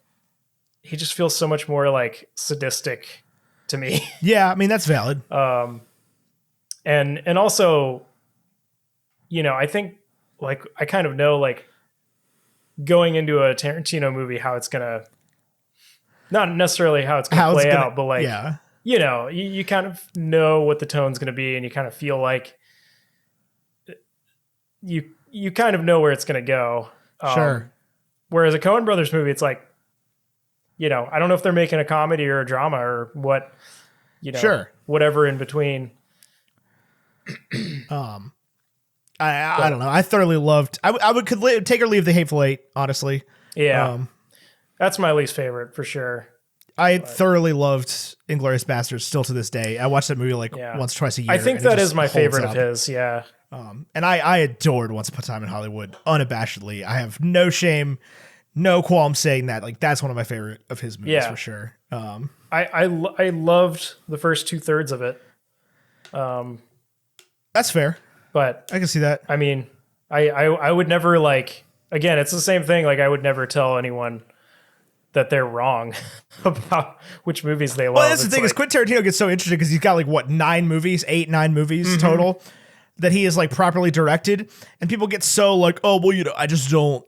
he just feels so much more like sadistic to me. Yeah, I mean, that's valid. And also, I think like I kind of know like going into a Tarantino movie how it's gonna, not necessarily how it's gonna play out, but like you kind of know what the tone's gonna be, and you kind of feel like you kind of know where it's gonna go. Sure. Whereas a Coen Brothers movie, it's like, I don't know if they're making a comedy or a drama or what, sure, whatever in between. I don't know. I thoroughly loved. Could take or leave The Hateful Eight, honestly. Yeah, that's my least favorite for sure. I thoroughly loved Inglourious Bastards still to this day. I watch that movie like once, twice a year. I think that is my favorite of his. Yeah. And I adored Once Upon a Time in Hollywood unabashedly. I have no shame, no qualm saying that. Like that's one of my favorite of his movies for sure. I loved the first 2/3 of it. That's fair. But I can see that. I mean, I would never like, again, it's the same thing. Like I would never tell anyone that they're wrong about which movies they love. Well, that's the thing is Quentin Tarantino gets so interesting because he's got like what, 9 movies total that he is like properly directed, and people get so like, oh well, I don't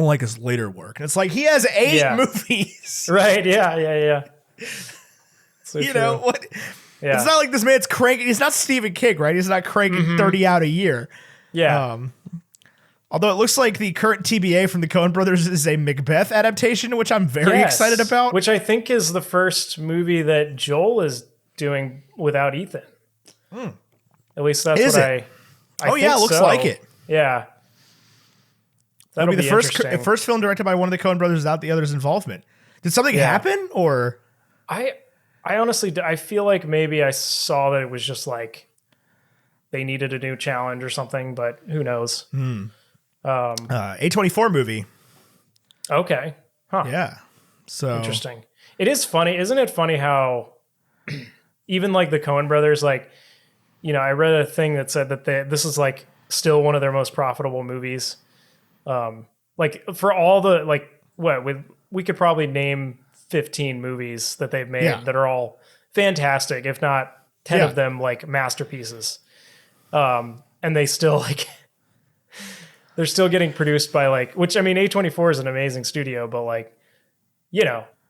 like his later work, and it's like he has 8 movies, right? Yeah. So know what? Yeah. It's not like this man's cranking. He's not Stephen King, right? He's not cranking 30 out a year. Yeah. Although it looks like the current TBA from the Coen brothers is a Macbeth adaptation, which I'm very excited about. Which I think is the first movie that Joel is doing without Ethan. At least that's what I think it looks like it. Yeah. That'll be the first film directed by one of the Coen brothers without the other's involvement. Did something happen, or I honestly, I feel like maybe I saw that it was just like they needed a new challenge or something, but who knows? A24 movie. Okay. Huh. Yeah. So Interesting. It is funny. Isn't it funny how even like the Coen brothers, like, I read a thing that said that this is like still one of their most profitable movies. Like for all the, like we could probably name 15 movies that they've made that are all fantastic, if not 10 of them like masterpieces. And they still like, they're still getting produced by like, which I mean, A24 is an amazing studio, but like,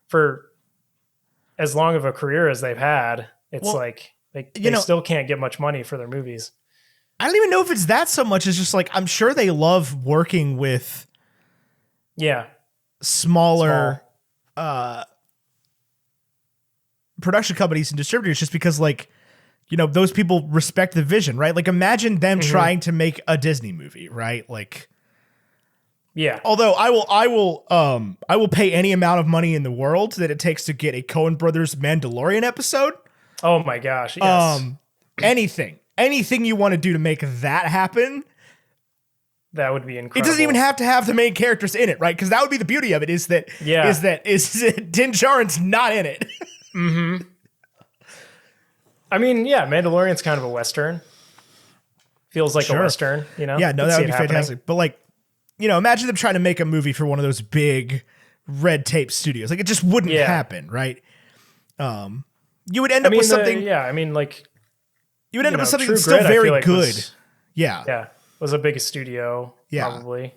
for as long of a career as they've had, it's like they still can't get much money for their movies. I don't even know if it's that so much as just like, I'm sure they love working with smaller production companies and distributors just because like, those people respect the vision, right? Like imagine them trying to make a Disney movie, right? Like, although I will pay any amount of money in the world that it takes to get a Coen Brothers Mandalorian episode. Oh my gosh. Yes. Anything you want to do to make that happen. That would be incredible. It doesn't even have to have the main characters in it, right? Because that would be the beauty of it is that Din Djarin's not in it. I mean, Mandalorian's kind of a Western. Feels like a Western, Yeah, no, that would be fantastic. But like, imagine them trying to make a movie for one of those big red tape studios. Like it just wouldn't happen, right? You would end up with something. You would end up with something True that's still Grit, very like good. Was a big studio, probably.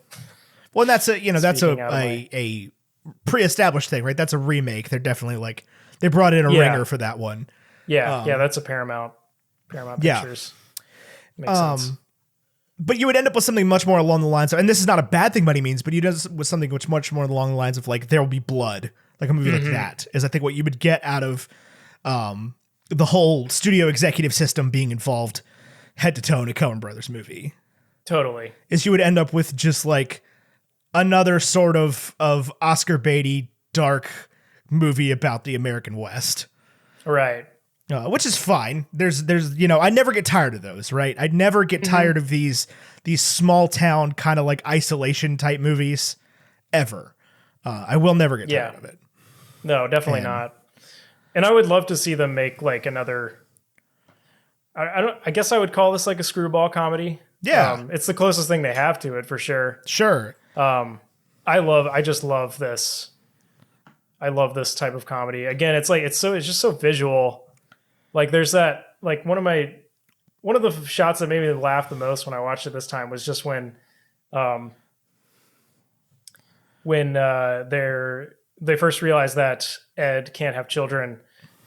Well, and that's a pre-established thing, right? That's a remake. They're definitely like they brought in a ringer for that one. That's a Paramount Pictures. Makes sense. But you would end up with something much more along the lines of, and this is not a bad thing by any means, but you end up with something much more along the lines of like There Will Be Blood, like a movie like that is I think what you would get out of the whole studio executive system being involved head to toe in a Coen Brothers movie. Totally. Is you would end up with just like another sort of Oscar baity dark movie about the American West. Right. Which is fine. There's I never get tired of those, right? I never get tired of these small town kind of like isolation type movies ever. I will never get tired of it. No, definitely not. And I would love to see them make like another, I guess I would call this like a screwball comedy. Yeah. It's the closest thing they have to it for sure. Sure. I just love this. I love this type of comedy. Again, it's just so visual. Like there's that, like one of the shots that made me laugh the most when I watched it this time was just when they first realize that Ed can't have children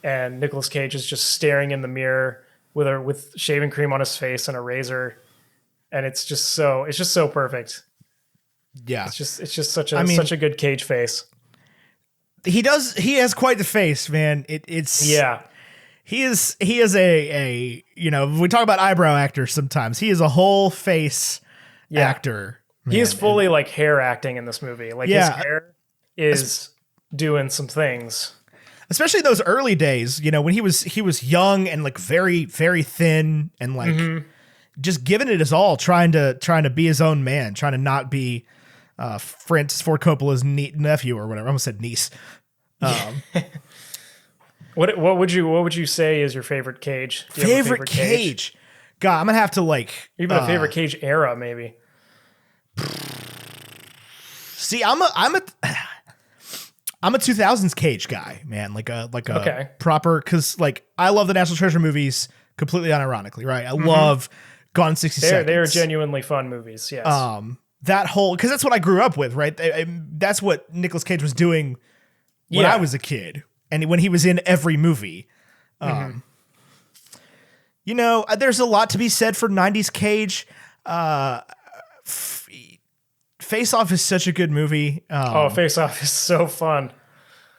and Nicolas Cage is just staring in the mirror with shaving cream on his face and a razor. And it's just so perfect. Yeah. It's just such a good Cage face. He has quite the face, man. He is a we talk about eyebrow actors sometimes. He is a whole face actor. Man. He is fully like hair acting in this movie. Like his hair is doing some things. Especially in those early days, when he was young and like very, very thin and like just giving it his all, trying to be his own man, trying to not be Francis Ford Coppola's nephew or whatever. I almost said niece. What would you say is your favorite Cage? Favorite Cage? God, I'm gonna have to like even a favorite Cage era maybe. See, I'm a 2000s Cage guy, man. Like a proper, because like I love the National Treasure movies completely unironically, right? I love Gone in 60 Seconds. They are genuinely fun movies. Yes. That whole, because that's what I grew up with, right? That's what Nicolas Cage was doing when I was a kid, and when he was in every movie. There's a lot to be said for 90s Cage. Face Off is such a good movie. Face Off is so fun.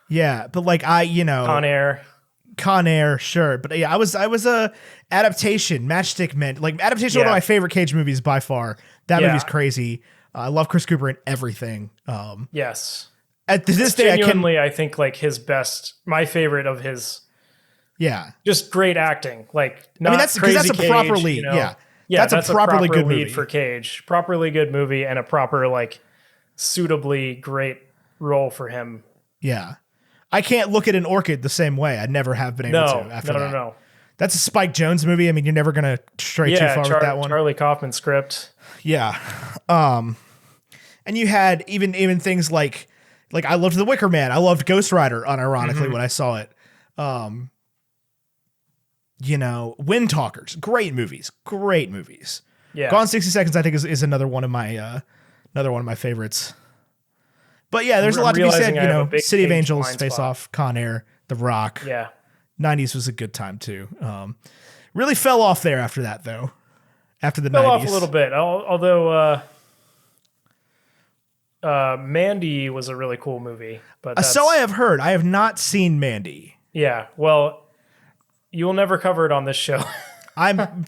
Yeah, but like Con Air, sure. But yeah, I was a adaptation, Matchstick Men. Like adaptation, one of my favorite Cage movies by far. That movie's crazy. I love Chris Cooper in everything. Yes. At this day, I think like his best, my favorite of his. Yeah. Just great acting. Like, that's a properly, Yeah, that's a properly good lead movie for Cage. Properly good movie and a proper like suitably great role for him. Yeah. I can't look at an orchid the same way. I never have been able to after that. No. That's a Spike Jonze movie. I mean, you're never going to stray too far with that one. Charlie Kaufman script. Yeah. And you had even things like I loved The Wicker Man. I loved Ghost Rider, unironically, when I saw it. Wind Talkers, great movies. Yeah. Gone 60 Seconds, I think, is another one of my favorites. But yeah, there's a lot to be said. City of Angels, Face Off, Con Air, The Rock. Yeah. 90s was a good time too. Really fell off there after that, though. After the fell 90s. off a little bit, although Mandy was a really cool movie. But so I have heard. I have not seen Mandy. Yeah, well, you will never cover it on this show. I'm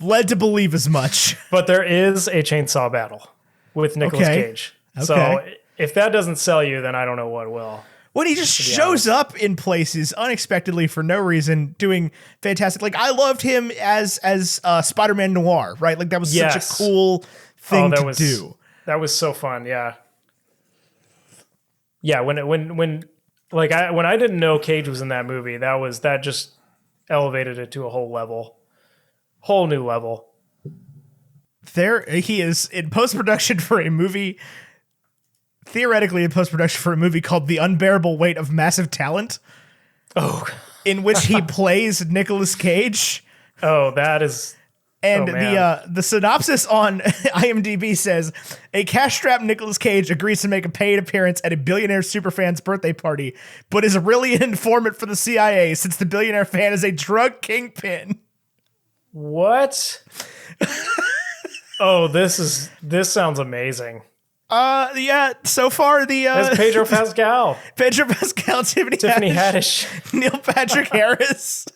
led to believe as much. But there is a chainsaw battle with Nicolas Cage. Okay. So if that doesn't sell you, then I don't know what will. When he just shows up in places unexpectedly for no reason, doing fantastic. Like, I loved him as Spider-Man Noir, right? Like, that was such a cool thing to do. That was so fun, yeah. Yeah, when I didn't know Cage was in that movie, that just elevated it to a whole new level. There he is in post-production for a movie. Theoretically in post-production for a movie called The Unbearable Weight of Massive Talent. Oh. In which he plays Nicolas Cage. Oh, that is... And the synopsis on IMDb says, a cash-strapped Nicolas Cage agrees to make a paid appearance at a billionaire superfan's birthday party, but is really an informant for the CIA since the billionaire fan is a drug kingpin. What? Oh, this sounds amazing. Yeah, so far that's Pedro Pascal. Tiffany Haddish. Neil Patrick Harris.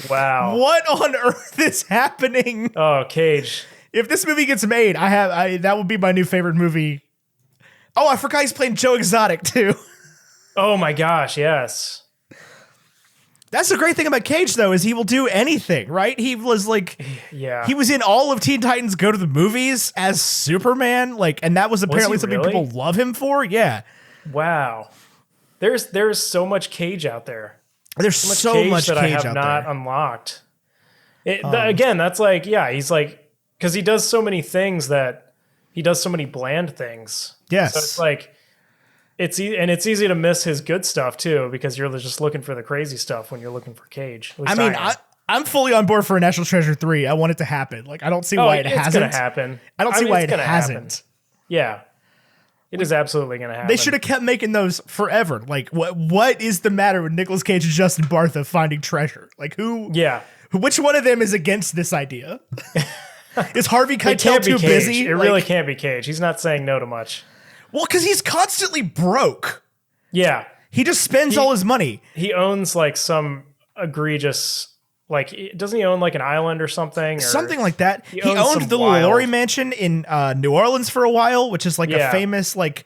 Wow. What on earth is happening? Oh, Cage. If this movie gets made, that would be my new favorite movie. Oh, I forgot he's playing Joe Exotic too. Oh my gosh, yes. That's the great thing about Cage, though, is he will do anything, right? He was like, he was in all of Teen Titans Go to the Movies as Superman, like, and that was apparently something people love him for. Yeah. Wow. There's so much Cage out there. There's so much that Cage I have out not there. unlocked. Again, that's like, he's like, because he does so many things he does so many bland things. Yes. So it's like, it's easy to miss his good stuff too, because you're just looking for the crazy stuff when you're looking for Cage. I mean, I'm fully on board for a National Treasure 3. I want it to happen. Like, I don't see why it hasn't. It's going to happen. I don't see why it hasn't. Happen. Yeah. It is absolutely going to happen. They should have kept making those forever. Like, what is the matter with Nicolas Cage and Justin Bartha finding treasure? Like, who? Yeah. Which one of them is against this idea? Is Harvey Keitel too busy? It really can't be Cage. He's not saying no to much. Well, because he's constantly broke. Yeah. He just spends all his money. He owns like some egregious, like, doesn't he own like an island or something? Something like that. He owned the Laurie Mansion in New Orleans for a while, which is like a famous like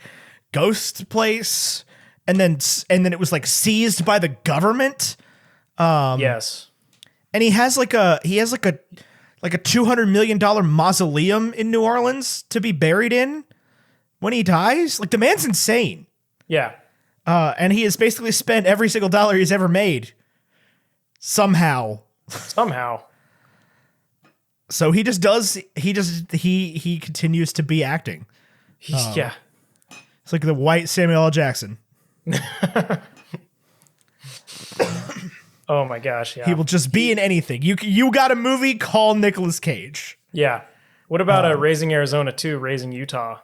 ghost place. And then it was like seized by the government. Yes. And he has like a $200 million mausoleum in New Orleans to be buried in when he dies. Like, the man's insane. Yeah. And he has basically spent every single dollar he's ever made. Somehow. So he continues to be acting. Yeah. It's like the white Samuel L. Jackson. Oh my gosh, yeah. He will just be in anything. You got a movie, call Nicolas Cage. Yeah. What about Raising Arizona 2, Raising Utah?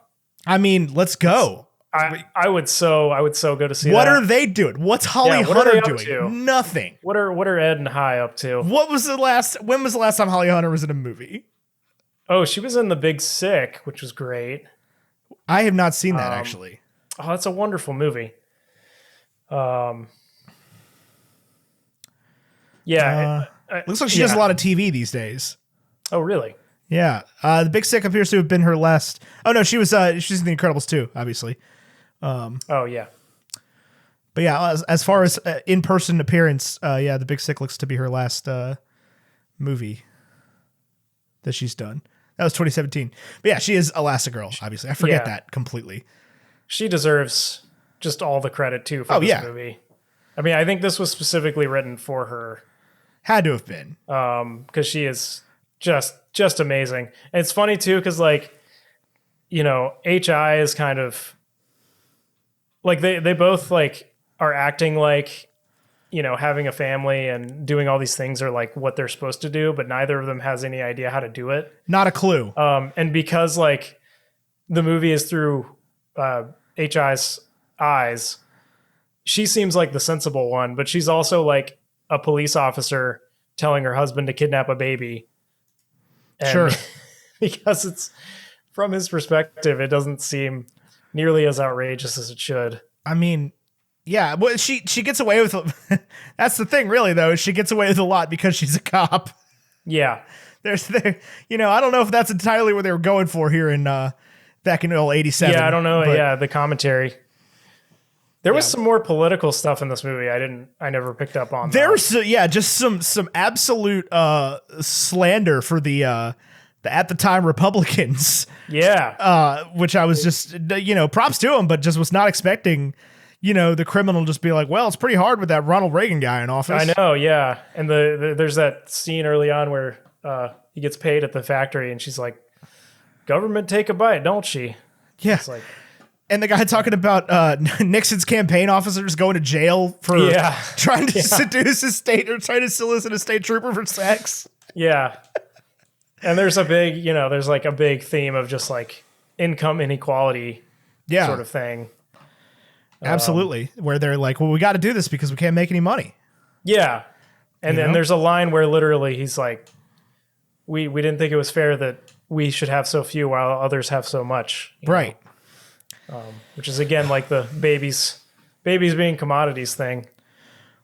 I mean, let's go. I would so go to see what that. Are they doing? What's Holly Hunter doing? Nothing. What are Ed and High up to? When was the last time Holly Hunter was in a movie? Oh, she was in The Big Sick, which was great. I have not seen that actually. Oh, that's a wonderful movie. Yeah. Looks like she does a lot of TV these days. Oh, really? Yeah. The Big Sick appears to have been her last. Oh no, she's in The Incredibles too, obviously. Oh yeah. But yeah, as far as in-person appearance, The Big Sick looks to be her last movie. that she's done. That was 2017. But yeah, she is Elastigirl, obviously. I forget that completely. She deserves just all the credit too for this movie. I mean, I think this was specifically written for her. Had to have been. Because she is just amazing. And it's funny too, because like, you know, HI is kind of like they both like are acting like, you know, having a family and doing all these things are like what they're supposed to do, but neither of them has any idea how to do it. Not a clue. And because like the movie is through HI's eyes, she seems like the sensible one, but she's also like a police officer telling her husband to kidnap a baby. And sure. Because it's from his perspective, it doesn't seem nearly as outrageous as it should. I mean, yeah, well, she gets away with that's the thing, really, though. She gets away with a lot because she's a cop. Yeah, you know, I don't know if that's entirely what they were going for here in back in 87. Yeah, I don't know. Yeah, the commentary. There was some more political stuff in this movie. I never picked up on. There was just some absolute slander for the at the time Republicans. Yeah. Which I was just, you know, props to him, but just was not expecting, you know, the criminal just be like, well, it's pretty hard with that Ronald Reagan guy in office. I know. Yeah. And there's that scene early on where he gets paid at the factory and she's like, government take a bite, don't she? Yeah. It's like, and the guy talking about Nixon's campaign officers going to jail for trying to seduce a state or trying to solicit a state trooper for sex. Yeah. And there's a big theme of just like income inequality sort of thing. Absolutely. Where they're like, well, we got to do this because we can't make any money. Yeah. And then there's a line where literally he's like, we didn't think it was fair that we should have so few while others have so much. Right. Which is again like the babies being commodities thing.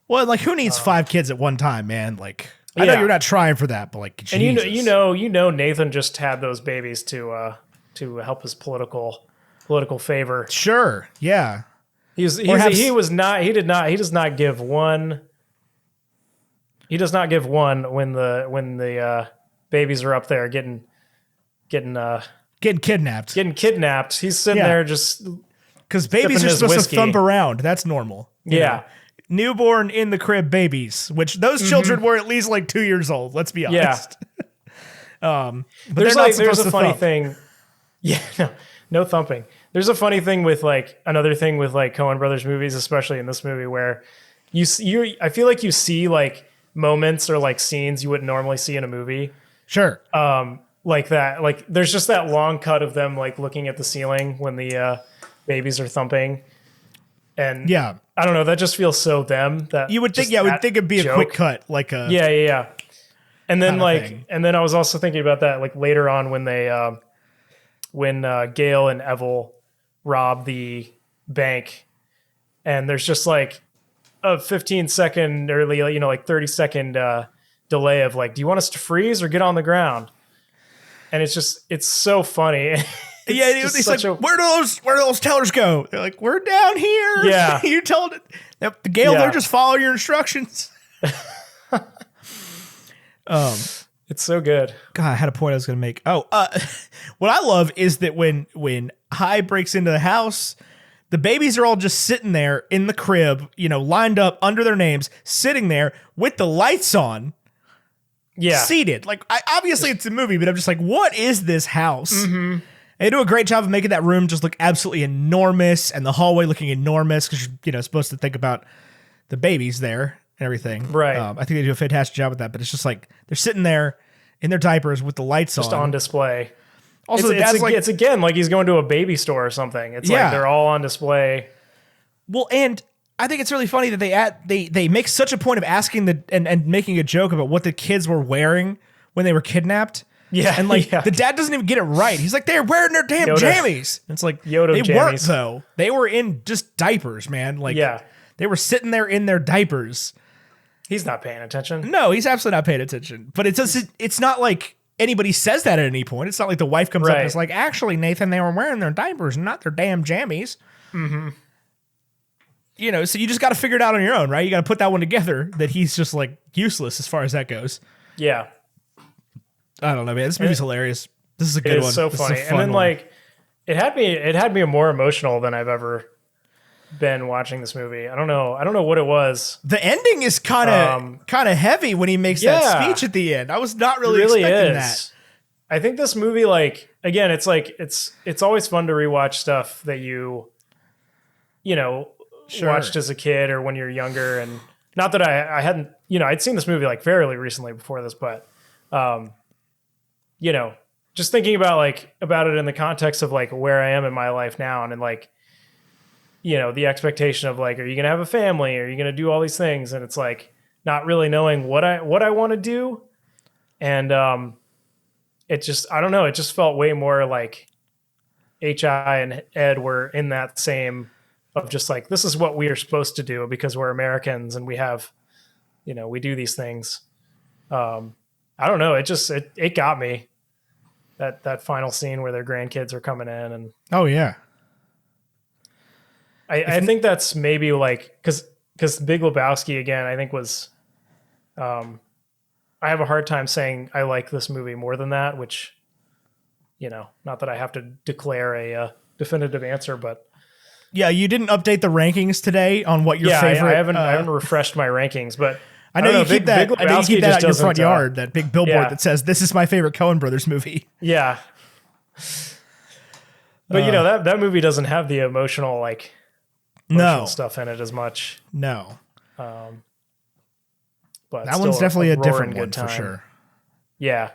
Well, like who needs 5 kids at one time, man? Like I know you're not trying for that, but like Jesus. And you know Nathan just had those babies to help his political favor. Sure. Yeah. He does not give one when the babies are up there getting kidnapped. He's sitting there just because babies are supposed to thump around. That's normal. Yeah. Newborn in the crib babies, which those children were at least like 2 years old. Let's be honest. Yeah. But there's a funny thing. Yeah. No thumping. There's a funny thing with like another thing with like Coen Brothers movies, especially in this movie, where I feel like you see like moments or like scenes you wouldn't normally see in a movie. Sure. Like that. Like there's just that long cut of them like looking at the ceiling when the babies are thumping. And I don't know, that just feels so them that you would think, I would think it'd be a quick cut, like a yeah. And then and then I was also thinking about that like later on when they when Gail and Evil rob the bank, and there's just like a 15-second early, you know, like 30-second delay of like, do you want us to freeze or get on the ground? And it's so funny. It's like, where do those tellers go? They're like, we're down here. Yeah. You told it. The Gail, they're just following your instructions. It's so good. God, I had a point I was going to make. What I love is that when High breaks into the house, the babies are all just sitting there in the crib, you know, lined up under their names, sitting there with the lights on. Yeah. Seated. Like, obviously it's a movie, but I'm just like, what is this house? Mm-hmm. They do a great job of making that room just look absolutely enormous and the hallway looking enormous because you're, you know, supposed to think about the babies there and everything. Right. I think they do a fantastic job with that, but it's just like they're sitting there in their diapers with the lights just on display. Also, it's again like he's going to a baby store or something. It's like they're all on display. Well, and I think it's really funny that they make such a point of asking and making a joke about what the kids were wearing when they were kidnapped. Yeah. And like the dad doesn't even get it right. He's like, they're wearing their damn jammies. It's like Yoda they jammies. weren't though. They were in just diapers, man. Like they were sitting there in their diapers. He's not paying attention. No, he's absolutely not paying attention. But it's not like anybody says that at any point. It's not like the wife comes up and is like, actually, Nathan, they were wearing their diapers, not their damn jammies. Mm-hmm. You know, so you just got to figure it out on your own, right? You got to put that one together that he's just like useless as far as that goes. Yeah. I don't know, man. This movie's hilarious. This is a good It one. is so This is a funny. fun And then one. like it had me more emotional than I've ever been watching this movie. I don't know what it was. The ending is kind of heavy when he makes that Yeah. speech at the end. I was not really, It really expecting is. that. I think this movie, like, again, it's like it's always fun to rewatch stuff that you know, Sure. watched as a kid or when you're younger. And not that I hadn't, I'd seen this movie like fairly recently before this, but just thinking about it in the context of like where I am in my life now, and like, the expectation of like, are you gonna have a family? Are you gonna do all these things? And it's like not really knowing what I want to do. And it just, I don't know, it just felt way more like H.I. and Ed were in that same of just like, this is what we are supposed to do because we're Americans and we have, we do these things. I don't know. It got me, that final scene where their grandkids are coming in. And Oh yeah. I think that's maybe like, cause Big Lebowski again, I think was, I have a hard time saying I like this movie more than that, which, not that I have to declare a definitive answer, but Yeah, you didn't update the rankings today on what your favorite. I haven't refreshed my rankings, but I know you keep that. I know you keep that out in your front doesn't, yard. That big billboard yeah. that says, "This is my favorite Coen Brothers movie." Yeah. But that movie doesn't have the emotional No stuff in it as much. No, But that one's still definitely a roaring different good one time. for sure. Yeah.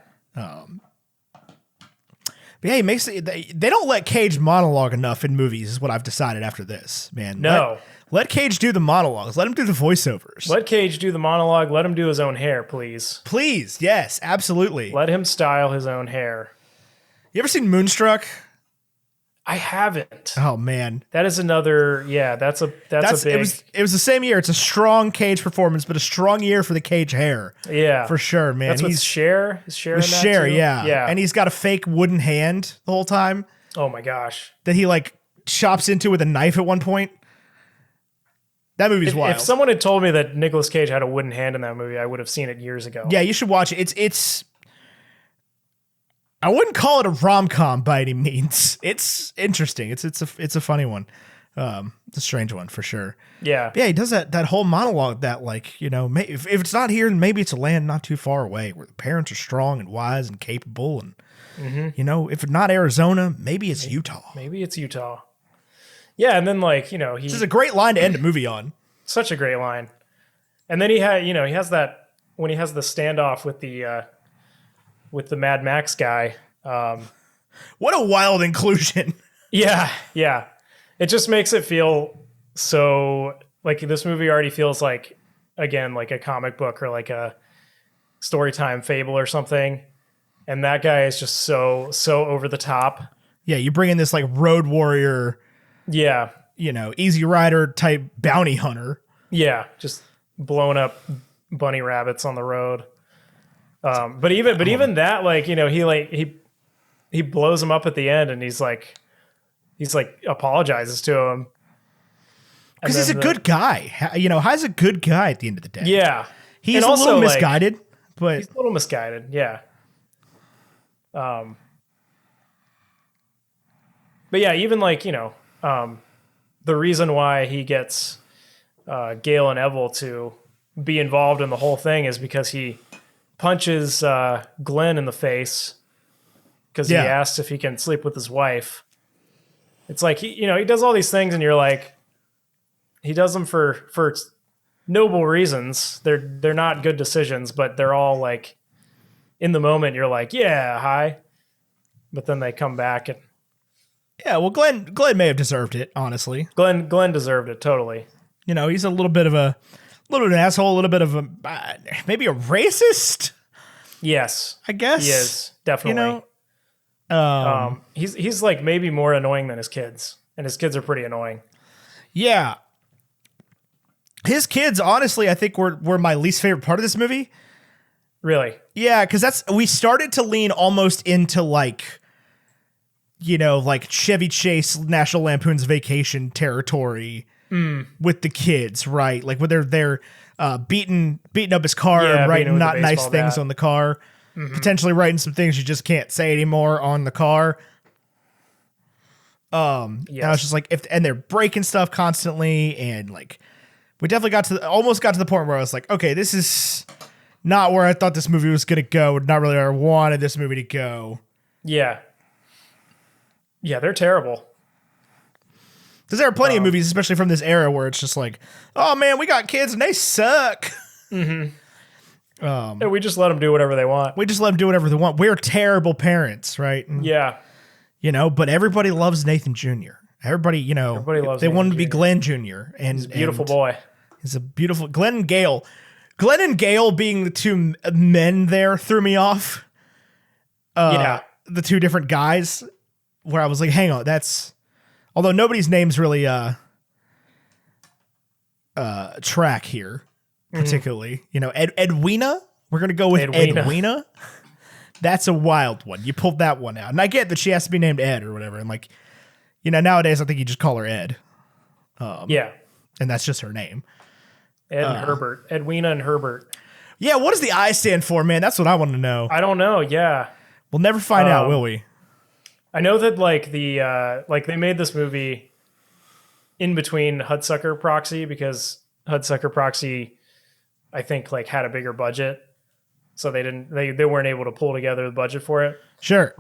But yeah, they don't let Cage monologue enough in movies, is what I've decided after this, man. No. Let Cage do the monologues. Let him do the voiceovers. Let Cage do the monologue. Let him do his own hair, please. Please, yes, absolutely. Let him style his own hair. You ever seen Moonstruck? I haven't. Oh man, That is another. Yeah, that's a big. it was the same year. It's a strong Cage performance, but a strong year for the Cage hair. Yeah, For sure, man. That's with Cher. Is Cher in with that Cher, too? yeah. Yeah. And he's got a fake wooden hand the whole time Oh my gosh. that he chops into with a knife at one point. That movie's wild. If someone had told me that Nicolas Cage had a wooden hand in that movie, I would have seen it years ago. Yeah, you should watch it. It's I wouldn't call it a rom-com by any means. It's interesting. It's a funny one. It's a strange one for sure. Yeah. But yeah, he does that whole monologue that if it's not here, then maybe it's a land not too far away where the parents are strong and wise and capable, and if it's not Arizona, maybe it's Utah. Maybe it's Utah. Yeah, and then This is a great line to end a movie on. such a great line. And then he has that when he has the standoff with the Mad Max guy. What a wild inclusion. Yeah. It just makes it feel so like this movie already feels like, again, like a comic book or like a storytime fable or something. And that guy is just so over the top. Yeah, you bring in this road warrior, Yeah. Easy Rider type bounty hunter. Yeah. Just blowing up bunny rabbits on the road. But even that, he blows him up at the end and he's apologizes to him. Because he's a good guy. Hai's a good guy at the end of the day. Yeah. He's And a also, little misguided, but He's a little misguided. Yeah. But yeah, even the reason why he gets Gale and Evil to be involved in the whole thing is because he punches Glenn in the face because he asks if he can sleep with his wife. It's like he does all these things, and you're like, he does them for noble reasons. They're not good decisions, but they're all in the moment. You're like, yeah, hi, but then they come back and yeah. Well, Glenn may have deserved it, honestly. Glenn deserved it totally. He's a little bit of an asshole, a little bit of a maybe a racist. Yes, I guess he is definitely. He's maybe more annoying than his kids, and his kids are pretty annoying. Yeah. His kids, honestly, I think were my least favorite part of this movie. Really? Yeah, because we started to lean almost into Chevy Chase National Lampoon's Vacation territory with the kids, right? Like when they're beating up his car and writing not nice things on the car. potentially writing some things you just can't say anymore on the car. And I was just like, and they're breaking stuff constantly, and like, we definitely almost got to the point where I was like, okay, this is not where I thought this movie was gonna go. Not really where I wanted this movie to go. Yeah, they're terrible. Because there are plenty of movies, especially from this era, where it's just like, oh man, we got kids and they suck. And we just let them do whatever they want. We just let them do whatever they want. We're terrible parents, right? And, but everybody loves Nathan Jr. Everybody loves. They want him to be Glenn Jr. And he's a beautiful boy. He's a beautiful Glenn and Gale. Glenn and Gale being the two men there threw me off. The two different guys, where I was like, hang on, although nobody's names really track here particularly. Edwina. We're gonna go with Edwina. That's a wild one. You pulled that one out, and I get that she has to be named Ed or whatever. And like, nowadays I think you just call her Ed. And that's just her name. Ed and Herbert. Edwina and Herbert. Yeah, what does the I stand for, man? That's what I want to know. I don't know. Yeah, we'll never find out, will we? I know that like they made this movie in between Hudsucker Proxy, because Hudsucker Proxy, I think, like had a bigger budget, so they weren't able to pull together the budget for it. Sure.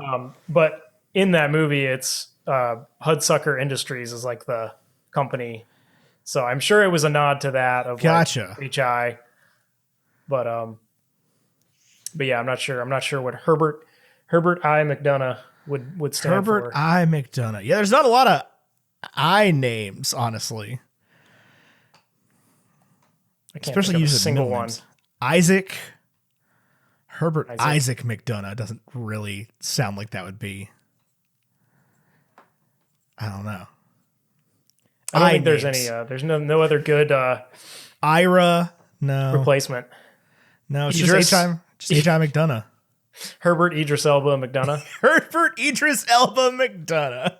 But in that movie, it's Hudsucker Industries is like the company, so I'm sure it was a nod to that of gotcha. Like HI. But yeah, I'm not sure. I'm not sure what Herbert I. McDonough would stand Herbert for. I. McDonough. Yeah, there's not a lot of I names, honestly. I can't especially think of using a single one. Names. Isaac. Herbert Isaac McDonough doesn't really sound like that would be. I don't know. I don't think there's any. There's no other good Ira. No replacement. No, it's just H.I. McDonough. Herbert Idris Elba McDonough. Herbert Idris Elba McDonough.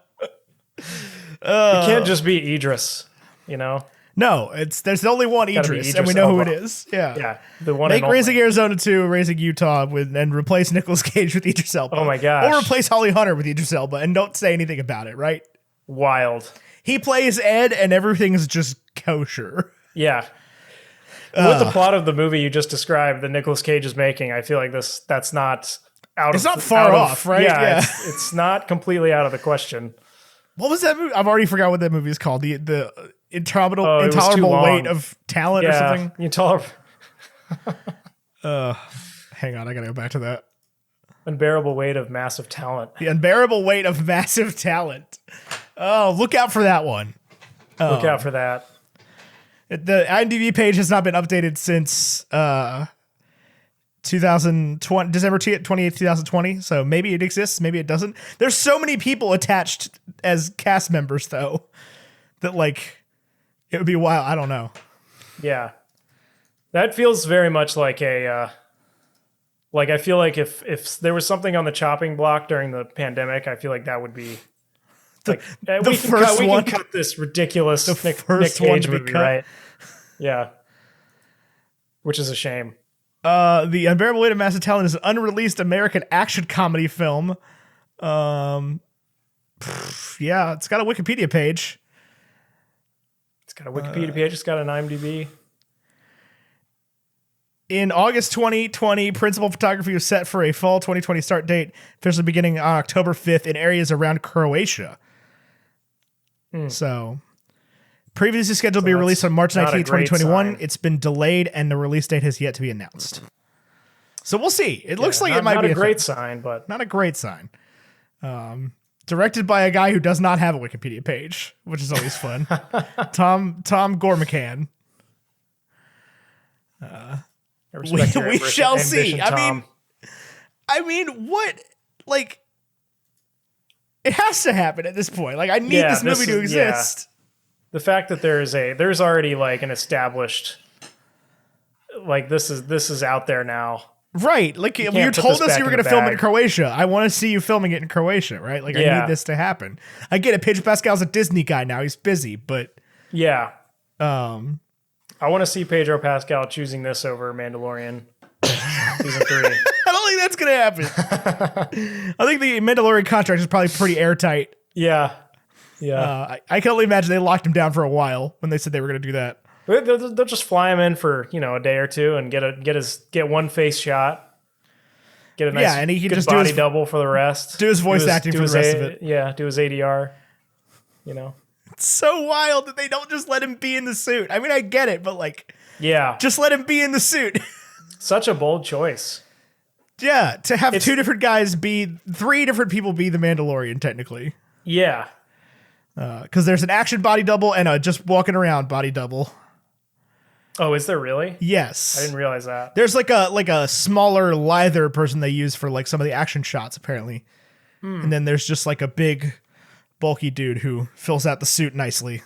It can't just be Idris, No, there's only one Idris, and we know who it is. Yeah, the one. Make Raising Arizona 2, Raising Utah and replace Nicolas Cage with Idris Elba. Oh my gosh! Or replace Holly Hunter with Idris Elba, and don't say anything about it. Right? Wild. He plays Ed, and everything is just kosher. Yeah. With the plot of the movie you just described that Nicolas Cage is making, I feel like that's not out. It's not far off, right? Yeah. It's not completely out of the question. What was that movie? I've already forgot what that movie is called. The intolerable weight of talent or something. Intolerable. Hang on, I gotta go back to that. Unbearable weight of massive talent. The unbearable weight of massive talent. Oh, look out for that one. Look out for that. The IMDb page has not been updated since 2020, December 28th, 2020. So maybe it exists, maybe it doesn't. There's so many people attached as cast members, though, that like it would be wild. I don't know. Yeah, that feels very much like a. Like I feel like if there was something on the chopping block during the pandemic, I feel like that would be. Like, we can cut this ridiculous Nick Cage movie, right? Yeah. Which is a shame. The Unbearable Weight of Massive Talent is an unreleased American action comedy film. Yeah, it's got a Wikipedia page. It's got a Wikipedia page. It's got an IMDb. In August 2020, principal photography was set for a fall 2020 start date, officially beginning on October 5th in areas around Croatia. So, previously scheduled to be released on March 19th, 2021. It's been delayed, and the release date has yet to be announced. So we'll see. It looks like it might be a great sign, but not a great sign. Directed by a guy who does not have a Wikipedia page, which is always fun. Tom Gormican. We shall see. I mean, what? Like, it has to happen at this point. Like, I need this movie to exist. Yeah. The fact that there's already like an established, like this is out there now. Right. Like, you told us you were going to film it in Croatia. I want to see you filming it in Croatia, right? Like, I need this to happen. I get it. Pedro Pascal's a Disney guy now. He's busy, but yeah. I want to see Pedro Pascal choosing this over Mandalorian season 3. don't think that's gonna happen. I think the Mandalorian contract is probably pretty airtight. Yeah. I can only imagine they locked him down for a while when they said they were gonna do that. They'll just fly him in for a day or two and get one face shot. Get a nice and he can good just body double for the rest. Do his voice acting for the rest of it. Yeah, do his ADR. It's so wild that they don't just let him be in the suit. I mean, I get it, but like, yeah, just let him be in the suit. Such a bold choice. Yeah, to have three different people be the Mandalorian, technically. Yeah. Because there's an action body double and a just walking around body double. Oh, is there really? Yes. I didn't realize that. There's like a smaller, lither person they use for like some of the action shots, apparently. And then there's just like a big, bulky dude who fills out the suit nicely.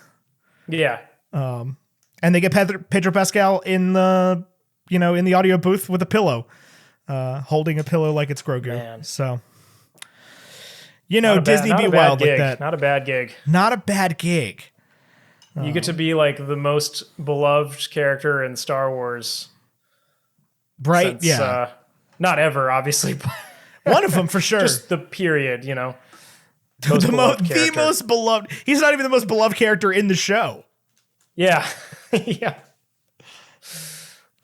Yeah. And they get Pedro Pascal in the audio booth with a pillow, holding a pillow like it's Grogu. Man. So, Disney be wild like that. Not a bad gig. Not a bad gig. You get to be like the most beloved character in Star Wars. Right? Since, not ever, obviously. But one of them for sure. Just the period, The most beloved. He's not even the most beloved character in the show. Yeah. Yeah.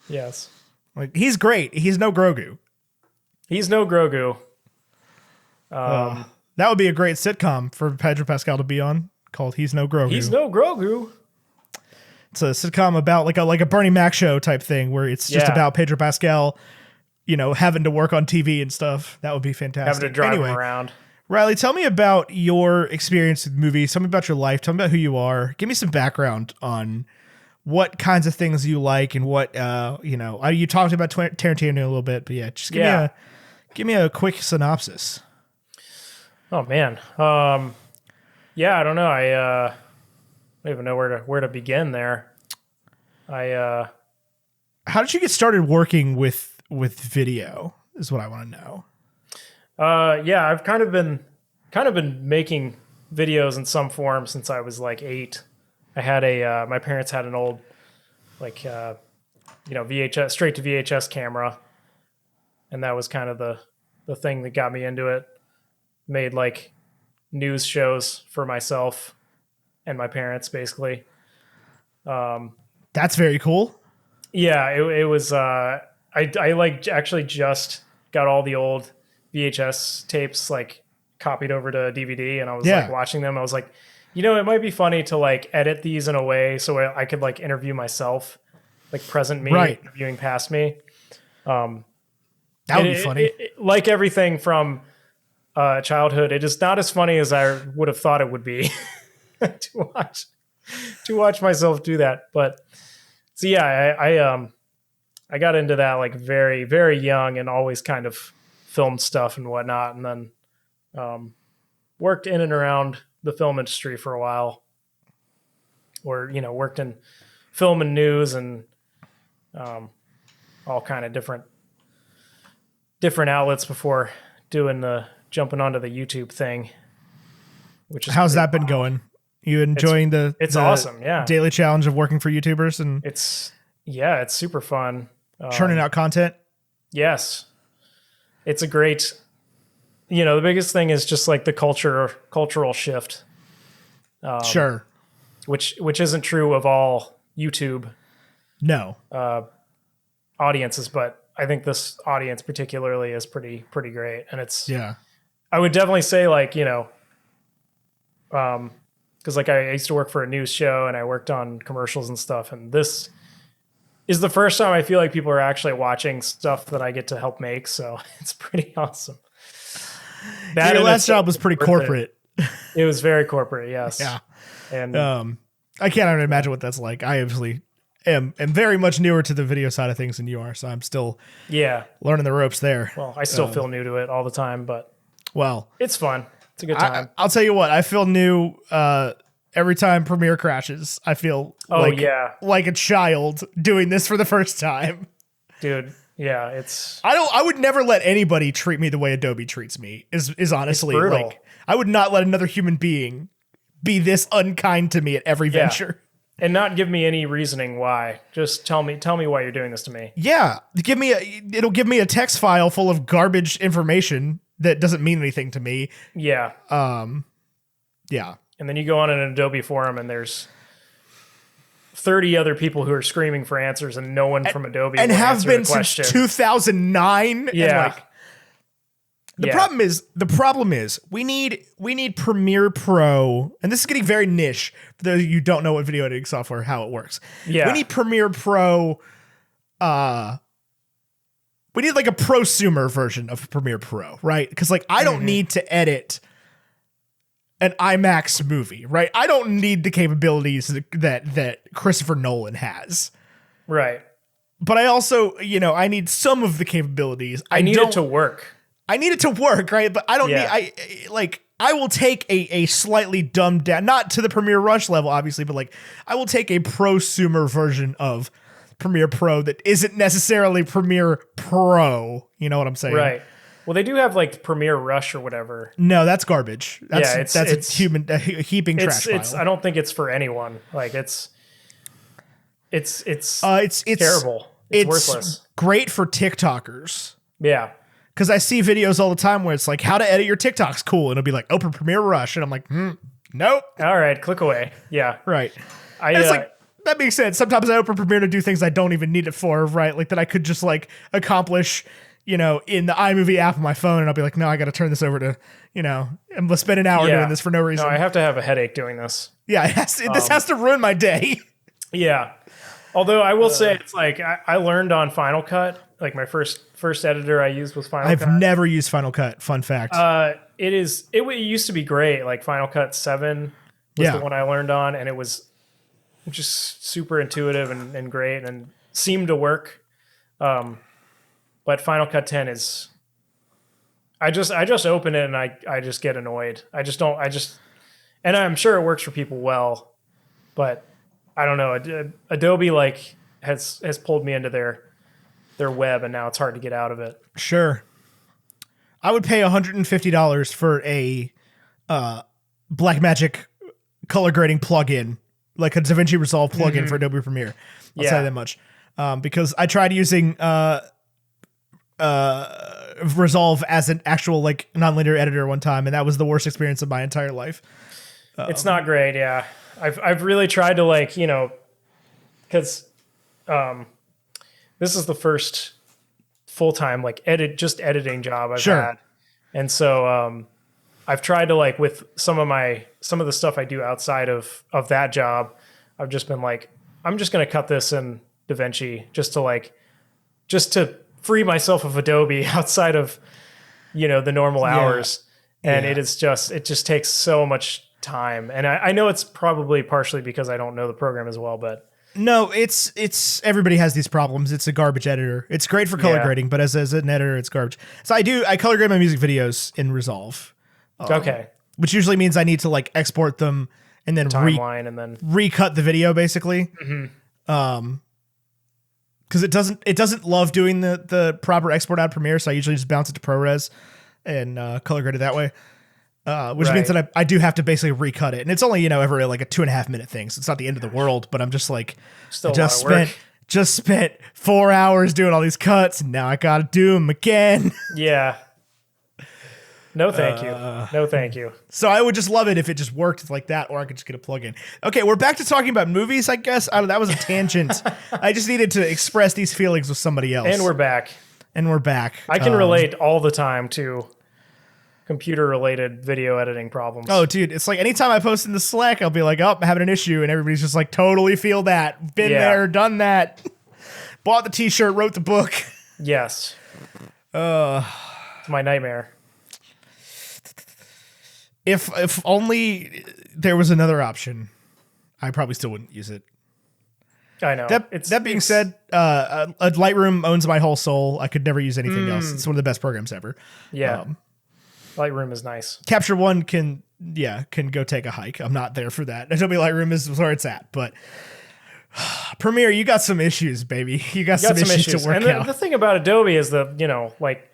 Yes. Like, he's great. He's no Grogu. That would be a great sitcom for Pedro Pascal to be on, called He's No Grogu. He's no Grogu. It's a sitcom about like a Bernie Mac show type thing where it's just about Pedro Pascal, having to work on TV and stuff. That would be fantastic. Having to drive him around. Riley, tell me about your experience with movies. Tell me about your life. Tell me about who you are. Give me some background on what kinds of things you like and what, you talked about Tarantino a little bit, but yeah, just give me a quick synopsis. Oh man. I don't know. I don't even know where to begin there. How did you get started working with video is what I want to know. I've kind of been making videos in some form since I was like 8. I had my parents had an old VHS, straight to VHS camera. And that was kind of the thing that got me into it. Made like news shows for myself and my parents, basically. That's very cool. Yeah, it was. I actually just got all the old VHS tapes like copied over to DVD, and I was like watching them. I was like, it might be funny to like edit these in a way so I could like interview myself, like present me interviewing past me. That would be funny. Like everything from childhood, it is not as funny as I would have thought it would be to watch myself do that. But so yeah, I got into that like very, very young and always kind of filmed stuff and whatnot, and then worked in and around the film industry for a while, or worked in film and news and all kind of different outlets before jumping onto the YouTube thing. Which is how's that been going? You enjoying it's awesome, yeah. Daily challenge of working for YouTubers, and it's super fun. Churning out content. Yes, it's a great. The biggest thing is just like the cultural shift. Sure. Which isn't true of all YouTube. No. Audiences, but I think this audience particularly is pretty great, and it's. Yeah. I would definitely say like because like I used to work for a news show and I worked on commercials and stuff, and this is the first time I feel like people are actually watching stuff that I get to help make, so it's pretty awesome. Your last job was pretty corporate. It was very corporate, yes. Yeah. And I can't even imagine what that's like. I obviously am very much newer to the video side of things than you are, so I'm still learning the ropes there. Well, I still feel new to it all the time, but it's fun. It's a good time. I'll tell you what, I feel new every time Premiere crashes. I feel like a child doing this for the first time. Dude, yeah, it's I would never let anybody treat me the way Adobe treats me. Is honestly like I would not let another human being be this unkind to me at every venture. And not give me any reasoning why. Just tell me why you're doing this to me. Yeah, it'll give me a text file full of garbage information that doesn't mean anything to me. Yeah. Yeah. And then you go on an Adobe forum and there's 30 other people who are screaming for answers and no one from Adobe and will have answer been the question. since 2009. Yeah. And like, the problem is we need Premiere Pro, and this is getting very niche for those of you who don't know what video editing software, how it works. Yeah. We need Premiere Pro. We need like a prosumer version of Premiere Pro, right? Because like I don't need to edit an IMAX movie, right? I don't need the capabilities that Christopher Nolan has. Right. But I also, I need some of the capabilities. I need it to work. I need it to work, right? But I don't I will take a slightly dumbed down, not to the Premiere Rush level, obviously, but like I will take a prosumer version of Premiere Pro that isn't necessarily Premiere Pro. You know what I'm saying? Right. Well, they do have like Premiere Rush or whatever. No, that's garbage. That's it's a heaping trash pile. I don't think it's for anyone. Like it's terrible. It's worthless. Great for TikTokers. Yeah. Because I see videos all the time where it's like, how to edit your TikToks, cool. And it'll be like, open Premiere Rush. And I'm like, nope. All right, click away. Yeah. Right. And it's like, that makes sense. Sometimes I open Premiere to do things I don't even need it for, right? Like that I could just like accomplish, in the iMovie app on my phone. And I'll be like, no, I got to turn this over to, I'm going to spend an hour doing this for no reason. No, I have to have a headache doing this. Yeah, this has to ruin my day. Yeah. Although I will say it's like I learned on Final Cut. Like my first editor I used was Final Cut. I've never used Final Cut. Fun fact. It used to be great. Like Final Cut 7 was the one I learned on, and it was just super intuitive and great and seemed to work. But Final Cut 10 is I just open it and I just get annoyed. And I'm sure it works for people well, but I don't know. Adobe like has pulled me into their web, and now it's hard to get out of it. Sure. I would pay $150 for a Blackmagic color grading plugin, like a DaVinci Resolve plugin for Adobe Premiere. I'll tell you that much. Because I tried using Resolve as an actual like nonlinear editor one time, and that was the worst experience of my entire life. It's not great. Yeah. I've really tried to like, because this is the first full-time like editing job I've had. And so I've tried to like with some of the stuff I do outside of that job, I've just been like, I'm just going to cut this in DaVinci just to free myself of Adobe outside of, the normal hours. And it just takes so much time. And I know it's probably partially because I don't know the program as well, but no, it's everybody has these problems. It's a garbage editor. It's great for color grading, but as an editor, it's garbage. So I color grade my music videos in Resolve. Okay. Which usually means I need to like export them and then timeline and then recut the video basically. Because it doesn't love doing the proper export out of Premiere, so I usually just bounce it to ProRes and color grade it that way. Which means that I do have to basically recut it. And it's only, every like a 2.5 minute thing. So it's not the end of the world, but I'm just like, still just spent 4 hours doing all these cuts. And now I got to do them again. Yeah. No, thank you. No, thank you. So I would just love it if it just worked like that, or I could just get a plugin. Okay. We're back to talking about movies, I guess. That was a tangent. I just needed to express these feelings with somebody else. And we're back. I can relate all the time to computer-related video editing problems. Oh, dude, it's like anytime I post in the Slack, I'll be like, oh, I'm having an issue, and everybody's just like, totally feel that. Been there, done that. Bought the t-shirt, wrote the book. Yes. It's my nightmare. If only there was another option, I probably still wouldn't use it. I know. That being said, Lightroom owns my whole soul. I could never use anything else. It's one of the best programs ever. Yeah. Lightroom is nice. Capture One can go take a hike. I'm not there for that. Adobe Lightroom is where it's at, but Premiere, you got some issues, baby. You got some issues to work out. The thing about Adobe is that, like,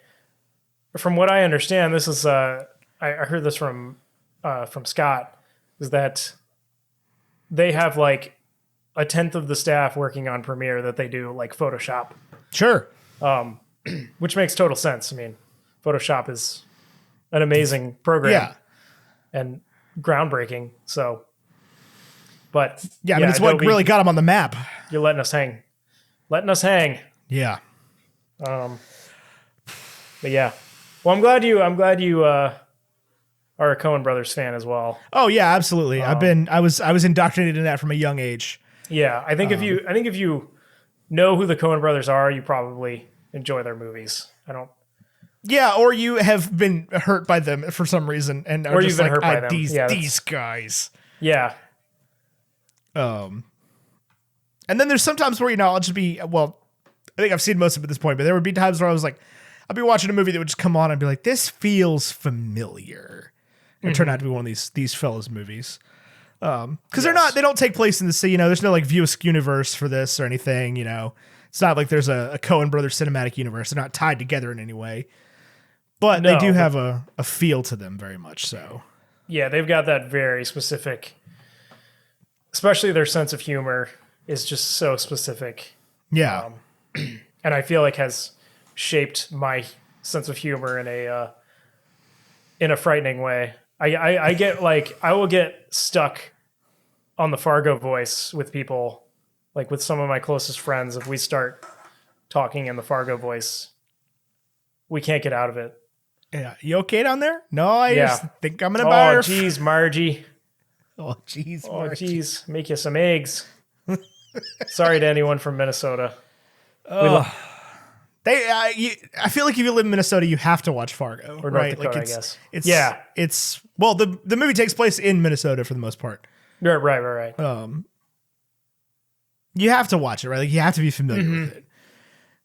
from what I understand, this is, I heard this from Scott, is that they have like a tenth of the staff working on Premiere that they do like Photoshop, Sure. which makes total sense. I mean, Photoshop is an amazing program Yeah. and groundbreaking. So, but Yeah, I mean, it's what Adobe, really got them on the map. you're letting us hang. Letting us hang. Yeah. But yeah. Well, I'm glad you are a Coen Brothers fan as well. Oh yeah, absolutely. I was indoctrinated in that from a young age. Yeah, I think if you know who the Coen Brothers are, you probably enjoy their movies. Yeah, or you have been hurt by them for some reason, and Or you've been hurt by them. These guys. Yeah. And then there's sometimes where I'll just be I think I've seen most of it at this point, but there would be times where I was like, I'd be watching a movie that would just come on and be like, this feels familiar. And turn out to be one of these fellas movies. Because they don't take place in the there's no like View Askew universe for this or anything, It's not like there's a Coen Brothers cinematic universe. They're not tied together in any way. But they do have a feel to them very much so. Yeah, they've got that very specific, especially their sense of humor is just so specific. Yeah. And I feel like has shaped my sense of humor in a frightening way. I get like, I will get stuck on the Fargo voice with people, like with some of my closest friends. If we start talking in the Fargo voice, we can't get out of it. Yeah. You okay down there? No, I just think I'm going to barf. Oh, geez, Margie. Oh, geez. Oh, geez. Make you some eggs. Sorry to anyone from Minnesota. I feel like if you live in Minnesota, you have to watch Fargo, Or right? North Dakota, like I guess. It's the movie takes place in Minnesota for the most part. Right. You have to watch it, right? Like you have to be familiar with it,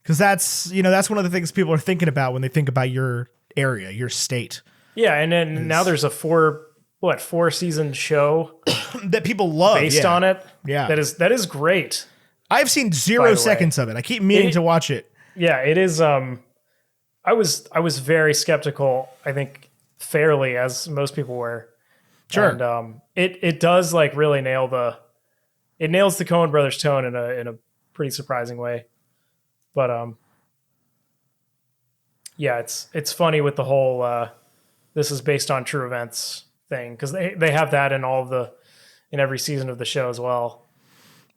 because that's one of the things people are thinking about when they think about your area, your state. Yeah, and then now there's a 4-season show that people love based on it. Yeah, that is great. I've seen 0 seconds of it. I keep meaning to watch it. Yeah, it is. I was very skeptical. I think fairly, as most people were. Sure. And it does like really nails the Coen Brothers tone in a pretty surprising way. But yeah, it's funny with the whole this is based on true events thing, because they have that in every season of the show as well.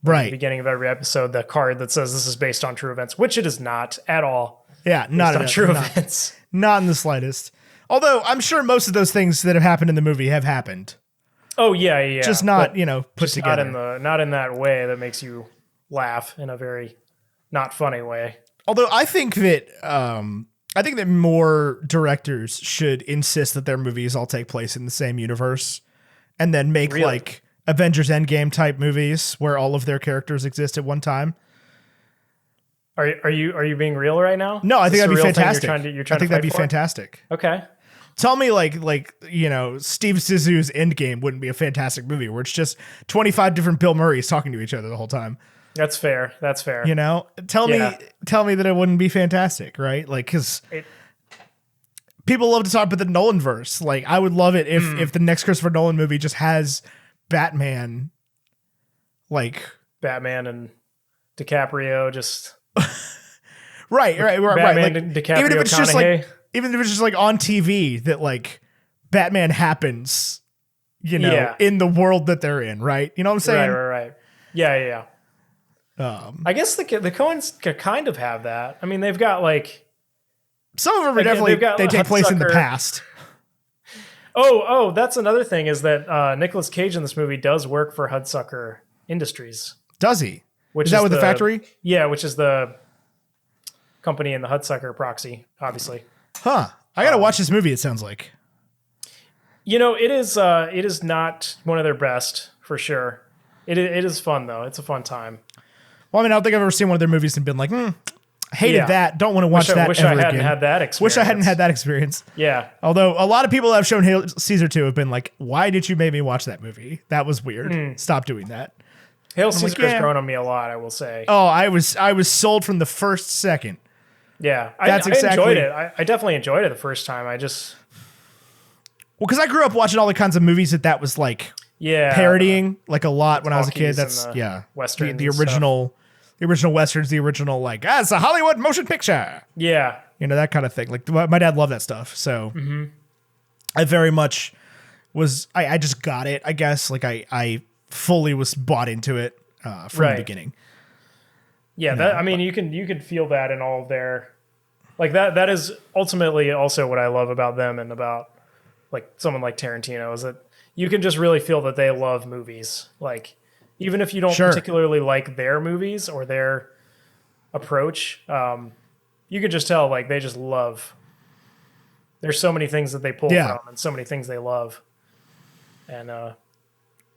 Right. At the beginning of every episode, the card that says this is based on true events, which it is not at all. Yeah, not on true events. Not in the slightest. Although I'm sure most of those things that have happened in the movie have happened. Oh yeah. Just not, put together. Not in that way that makes you laugh in a very not funny way. Although I think that more directors should insist that their movies all take place in the same universe, and then make like Avengers Endgame type movies where all of their characters exist at one time. Are you being real right now? No, I think that'd be fantastic. You're trying I think that'd be fantastic. Okay. Tell me like Steve Zissou's Endgame wouldn't be a fantastic movie where it's just 25 different Bill Murrays talking to each other the whole time. That's fair. Tell me that it wouldn't be fantastic, right? Like, because people love to talk about the Nolanverse. Like, I would love it if the next Christopher Nolan movie just has Batman, like Batman and DiCaprio, just right. Batman Like, and DiCaprio, even if it's just like on TV that like Batman happens, in the world that they're in, right? You know what I'm saying? Right. Yeah. I guess the Coens could kind of have that. I mean, they've got like some of them are definitely they take place in the past. Oh, that's another thing is that Nicolas Cage in this movie does work for Hudsucker Industries. Does he? Is that with the factory? Yeah, which is the company in the Hudsucker proxy, obviously. Huh. I gotta watch this movie, it sounds like. It is not one of their best, for sure. It is fun, though. It's a fun time. Well, I mean, I don't think I've ever seen one of their movies and been like, hated that. Don't want to watch that wish ever I hadn't again. had that experience. Wish I hadn't had that experience. Yeah. Although a lot of people that have shown Hail Caesar to have been like, why did you make me watch that movie? That was weird. Stop doing that. Hail Caesar has grown on me a lot, I will say. Oh, I was sold from the first second. Yeah. I enjoyed it. I definitely enjoyed it the first time. Well, because I grew up watching all the kinds of movies that was like parodying like a lot when I was a kid. talkies That's and the westerns the and stuff. original westerns, the original like it's a Hollywood motion picture. Yeah. That kind of thing. Like my dad loved that stuff. So I very much was, I just got it, I guess. Like I fully was bought into it from the beginning. Yeah. I mean, you can feel that in all of their, like that is ultimately also what I love about them and about like someone like Tarantino is that you can just really feel that they love movies. Like even if you don't particularly like their movies or their approach, you can just tell like they just love. There's so many things that they pull from and so many things they love. And and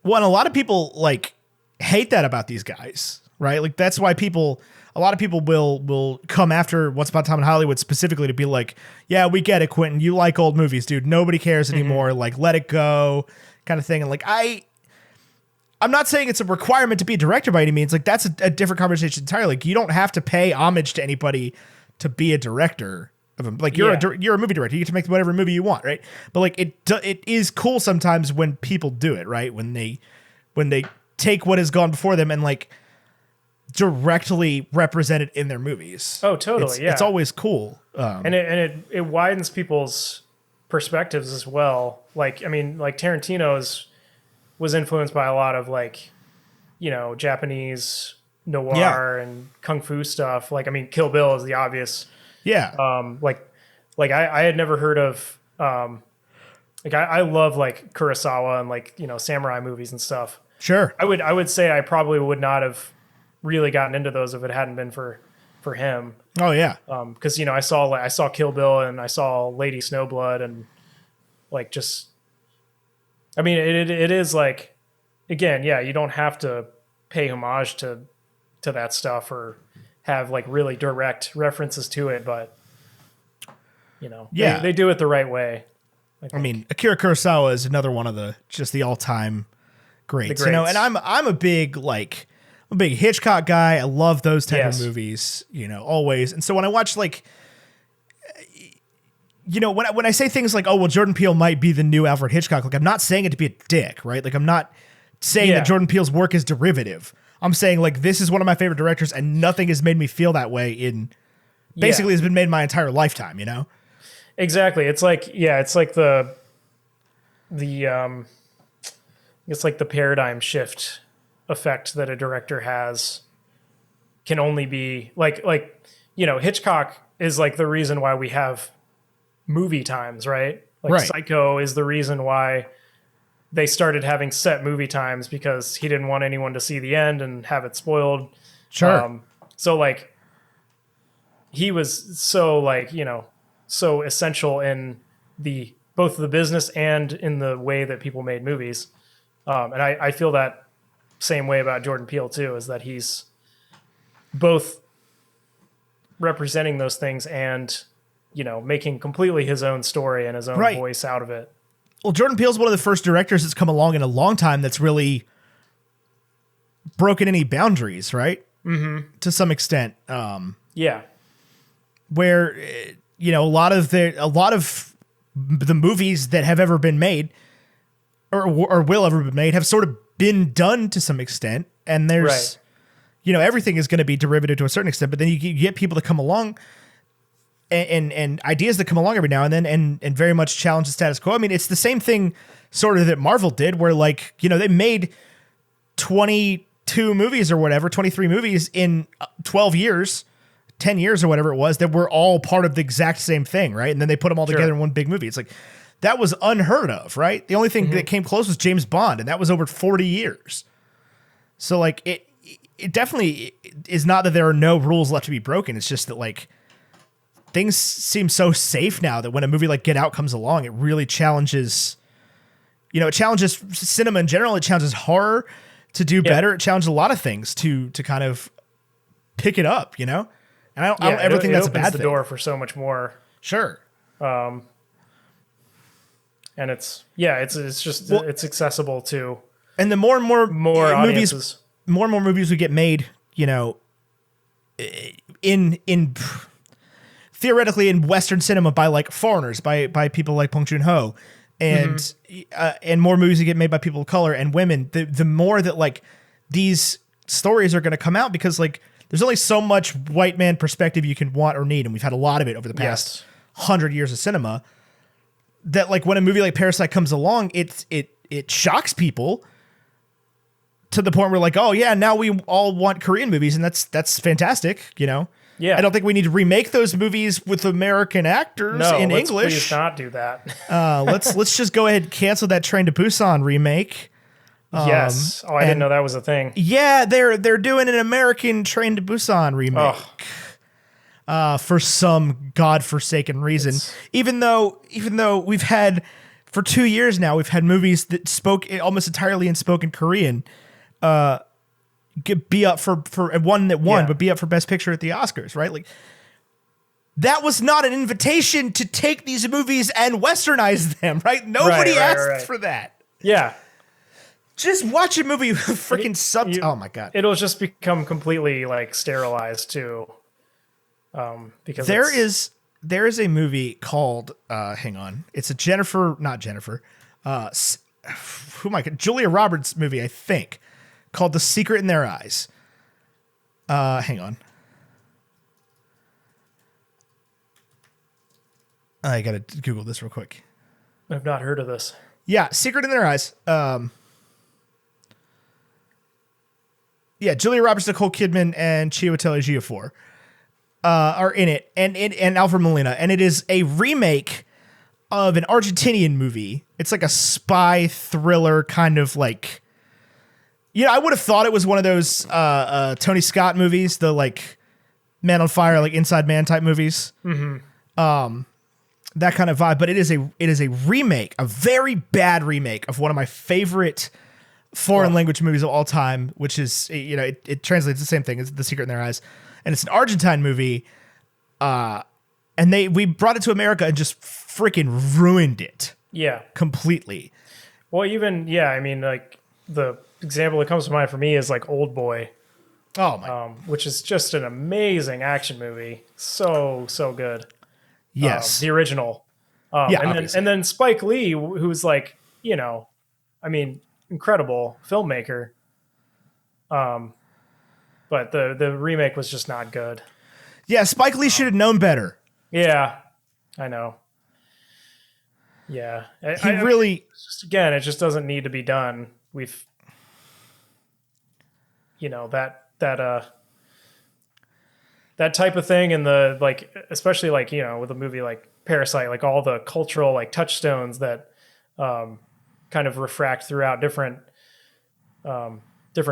a lot of people like hate that about these guys, right? Like that's why a lot of people will come after Once Upon a Time in Hollywood specifically to be like, yeah, we get it, Quentin. You like old movies, dude. Nobody cares anymore. Like, let it go, kind of thing. And like, I'm not saying it's a requirement to be a director by any means. Like, that's a different conversation entirely. Like, you don't have to pay homage to anybody to be a director of them. Like, you're a movie director. You get to make whatever movie you want, right? But like, it is cool sometimes when people do it, right? When they take what has gone before them and like directly represent it in their movies. Oh, totally. It's always cool. And it widens people's perspectives as well. Like, I mean, like Tarantino was influenced by a lot of like, Japanese noir and kung fu stuff. Like, I mean, Kill Bill is the obvious. Yeah. I had never heard of, I love like Kurosawa and like, samurai movies and stuff. Sure. I would say I probably would not have really gotten into those if it hadn't been for him. Oh yeah. Because I saw Kill Bill and I saw Lady Snowblood and like just, I mean it is like, again, yeah, you don't have to pay homage to that stuff or have like really direct references to it, but they do it the right way. I mean, Akira Kurosawa is another one of the all-time greats. And I'm a big Hitchcock guy. I love those type of movies, always. And so when I watch like, when I say things like, oh, well, Jordan Peele might be the new Alfred Hitchcock, like I'm not saying it to be a dick, right? Like I'm not saying that Jordan Peele's work is derivative. I'm saying like, this is one of my favorite directors and nothing has made me feel that way basically has been made my entire lifetime, Exactly. It's like, it's like the paradigm shift effect that a director has can only be like Hitchcock is like the reason why we have movie times, right? Like Psycho is the reason why they started having set movie times because he didn't want anyone to see the end and have it spoiled. Sure. So like he was so like, so essential in both the business and in the way that people made movies. And I feel that same way about Jordan Peele too, is that he's both representing those things and, making completely his own story and his own voice out of it. Well, Jordan Peele's one of the first directors that's come along in a long time that's really broken any boundaries, right? Mm-hmm. To some extent. Where, a lot of the movies that have ever been made or will ever be made have sort of been done to some extent. And there's, everything is going to be derivative to a certain extent, but then you get people to come along and ideas that come along every now and then and very much challenge the status quo. I mean, it's the same thing sort of that Marvel did where like, they made 22 movies or whatever, 23 movies in 12 years, 10 years or whatever it was that were all part of the exact same thing. Right. And then they put them all together in one big movie. It's like, that was unheard of, right? The only thing that came close was James Bond, and that was over 40 years. So like it definitely is not that there are no rules left to be broken. It's just that like things seem so safe now that when a movie like Get Out comes along, it really challenges, it challenges cinema in general. It challenges horror to do better. It challenges a lot of things to kind of pick it up, And I don't ever think that's a bad thing. It opens the door for so much more. Sure. And it's accessible to, and the more and more audiences. More and more movies we get made, in theoretically in Western cinema by like foreigners, by people like Bong Joon-ho, and more movies that get made by people of color and women, the more that like these stories are going to come out, because like there's only so much white man perspective you can want or need, and we've had a lot of it over the past 100 years of cinema. That like when a movie like Parasite comes along, it shocks people to the point where like, oh yeah, now we all want Korean movies, and that's fantastic, you know. Yeah, I don't think we need to remake those movies with American actors in English. Please not do that. Let's just go ahead and cancel that Train to Busan remake. Yes. I didn't know that was a thing. Yeah, they're doing an American Train to Busan remake. For some godforsaken reason. Even though we've had for 2 years now, we've had movies that spoke almost entirely in spoken Korean. Be up for one that won, but be up for Best Picture at the Oscars, right? Like that was not an invitation to take these movies and westernize them, right? Nobody asked for that. Yeah. Just watch a movie with freaking subtitles. Oh my God. It'll just become completely like sterilized too. Because there is a movie called hang on. It's a Julia Roberts movie, I think, called The Secret in Their Eyes. Hang on. I gotta Google this real quick. I've not heard of this. Yeah, Secret in Their Eyes. Yeah, Julia Roberts, Nicole Kidman, and Chiwetel Ejiofor are in it, and Alfred Molina, and it is a remake of an Argentinian movie. It's like a spy thriller kind of like. Yeah, I would have thought it was one of those Tony Scott movies, the like Man on Fire, like Inside Man type movies. Mm-hmm. That kind of vibe, but it is a remake, a very bad remake of one of my favorite foreign language movies of all time, which is, you know, it translates the same thing as The Secret in Their Eyes, and it's an Argentine movie. And we brought it to America and just freaking ruined it. Yeah, completely. Well, even I mean, like the example that comes to mind for me is like Old Boy. Oh my! Which is just an amazing action movie. So good. Yes, the original. And then Spike Lee, who's like, you know, I mean, incredible filmmaker. But the remake was just not good. Yeah, Spike Lee should have known better. Yeah, I know. Yeah, it just doesn't need to be done. We've, you know, that type of thing, and the like, especially like, you know, with a movie like Parasite, like all the cultural like touchstones that kind of refract throughout different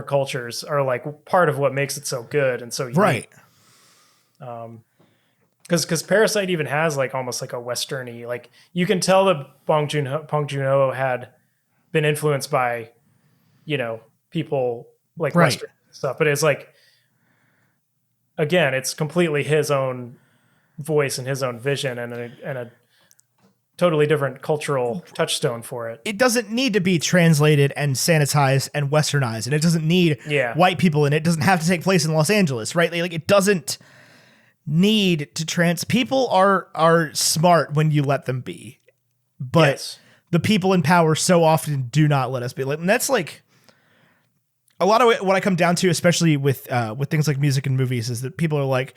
cultures are like part of what makes it so good and so unique. Right. Because Parasite even has like almost like a westerny, like you can tell that Bong Joon-ho had been influenced by, you know, people like Western stuff, but it's like, again, it's completely his own voice and his own vision and a totally different cultural touchstone for it. It doesn't need to be translated and sanitized and westernized, and it doesn't need white people in it. It doesn't have to take place in Los Angeles, right? Like it doesn't need to people are smart when you let them be, but the people in power so often do not let us be. And that's like a lot of what I come down to, especially with things like music and movies, is that people are like,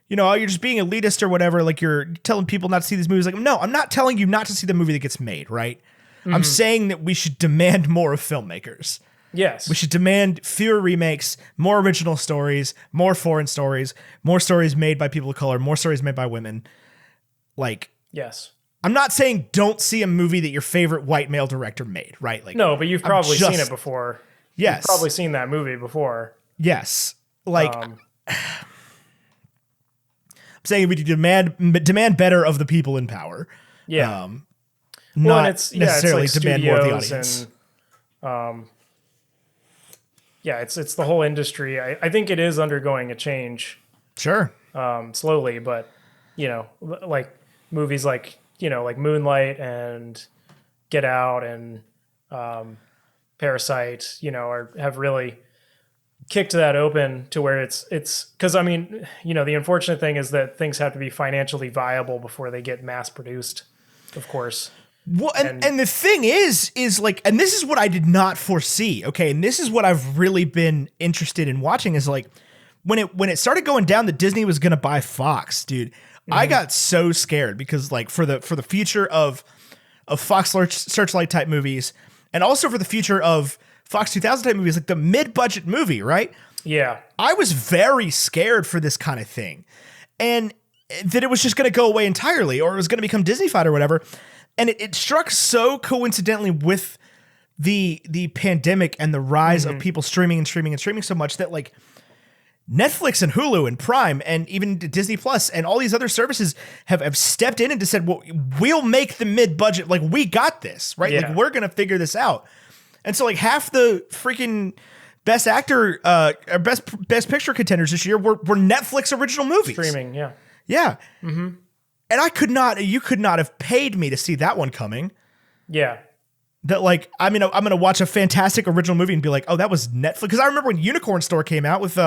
you know, you're just being elitist or whatever. Like you're telling people not to see these movies. Like, no, I'm not telling you not to see the movie that gets made, right? Mm-hmm. I'm saying that we should demand more of filmmakers. Yes. We should demand fewer remakes, more original stories, more foreign stories, more stories made by people of color, more stories made by women. Like, yes. I'm not saying don't see a movie that your favorite white male director made, right? Like, no, but you've probably seen it before. Yes. You've probably seen that movie before. Yes. Like, I'm saying we demand better of the people in power. Yeah. Not necessarily like demand more of the audience. And, it's the whole industry. I think it is undergoing a change. Sure. Slowly, but, you know, like movies like, you know, like Moonlight and Get Out and Parasite, you know, have really kicked that open to where it's because, I mean, you know, the unfortunate thing is that things have to be financially viable before they get mass produced, of course. Well, and the thing is like, and this is what I did not foresee. Okay. And this is what I've really been interested in watching is like when it started going down that Disney was going to buy Fox, dude, I got so scared because like for the future of Fox Searchlight type movies and also for the future of Fox 2000 type movies, like the mid-budget movie, right? Yeah. I was very scared for this kind of thing and that it was just going to go away entirely or it was going to become Disney-fied or whatever. And it struck so coincidentally with the pandemic and the rise of people streaming so much that like Netflix and Hulu and Prime and even Disney Plus and all these other services have stepped in and just said, well, we'll make the mid-budget. Like we got this, right? Yeah. Like we're going to figure this out. And so like half the freaking best actor, or best picture contenders this year were Netflix original movies. Streaming. Yeah. Yeah. Mm-hmm. And you could not have paid me to see that one coming. Yeah. That like, I'm going to watch a fantastic original movie and be like, oh, that was Netflix. Cause I remember when Unicorn Store came out with,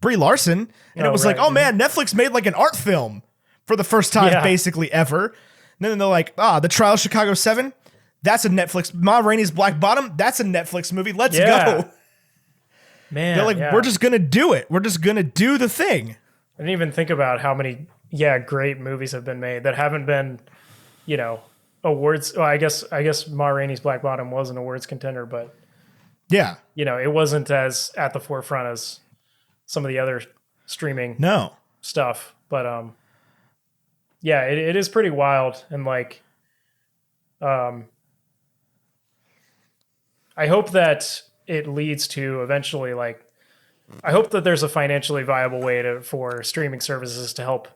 Brie Larson and it was like, oh man, Netflix made like an art film for the first time basically ever. And then they're like, The Trial of Chicago 7. That's a Netflix. Ma Rainey's Black Bottom. That's a Netflix movie. Let's go. Man. They're like, we're just going to do it. We're just going to do the thing. I didn't even think about how many, great movies have been made that haven't been, awards. Well, I guess Ma Rainey's Black Bottom was an awards contender, but yeah, it wasn't as at the forefront as some of the other streaming stuff. But it is pretty wild. And like, I hope that it leads to eventually like, I hope that there's a financially viable way for streaming services to help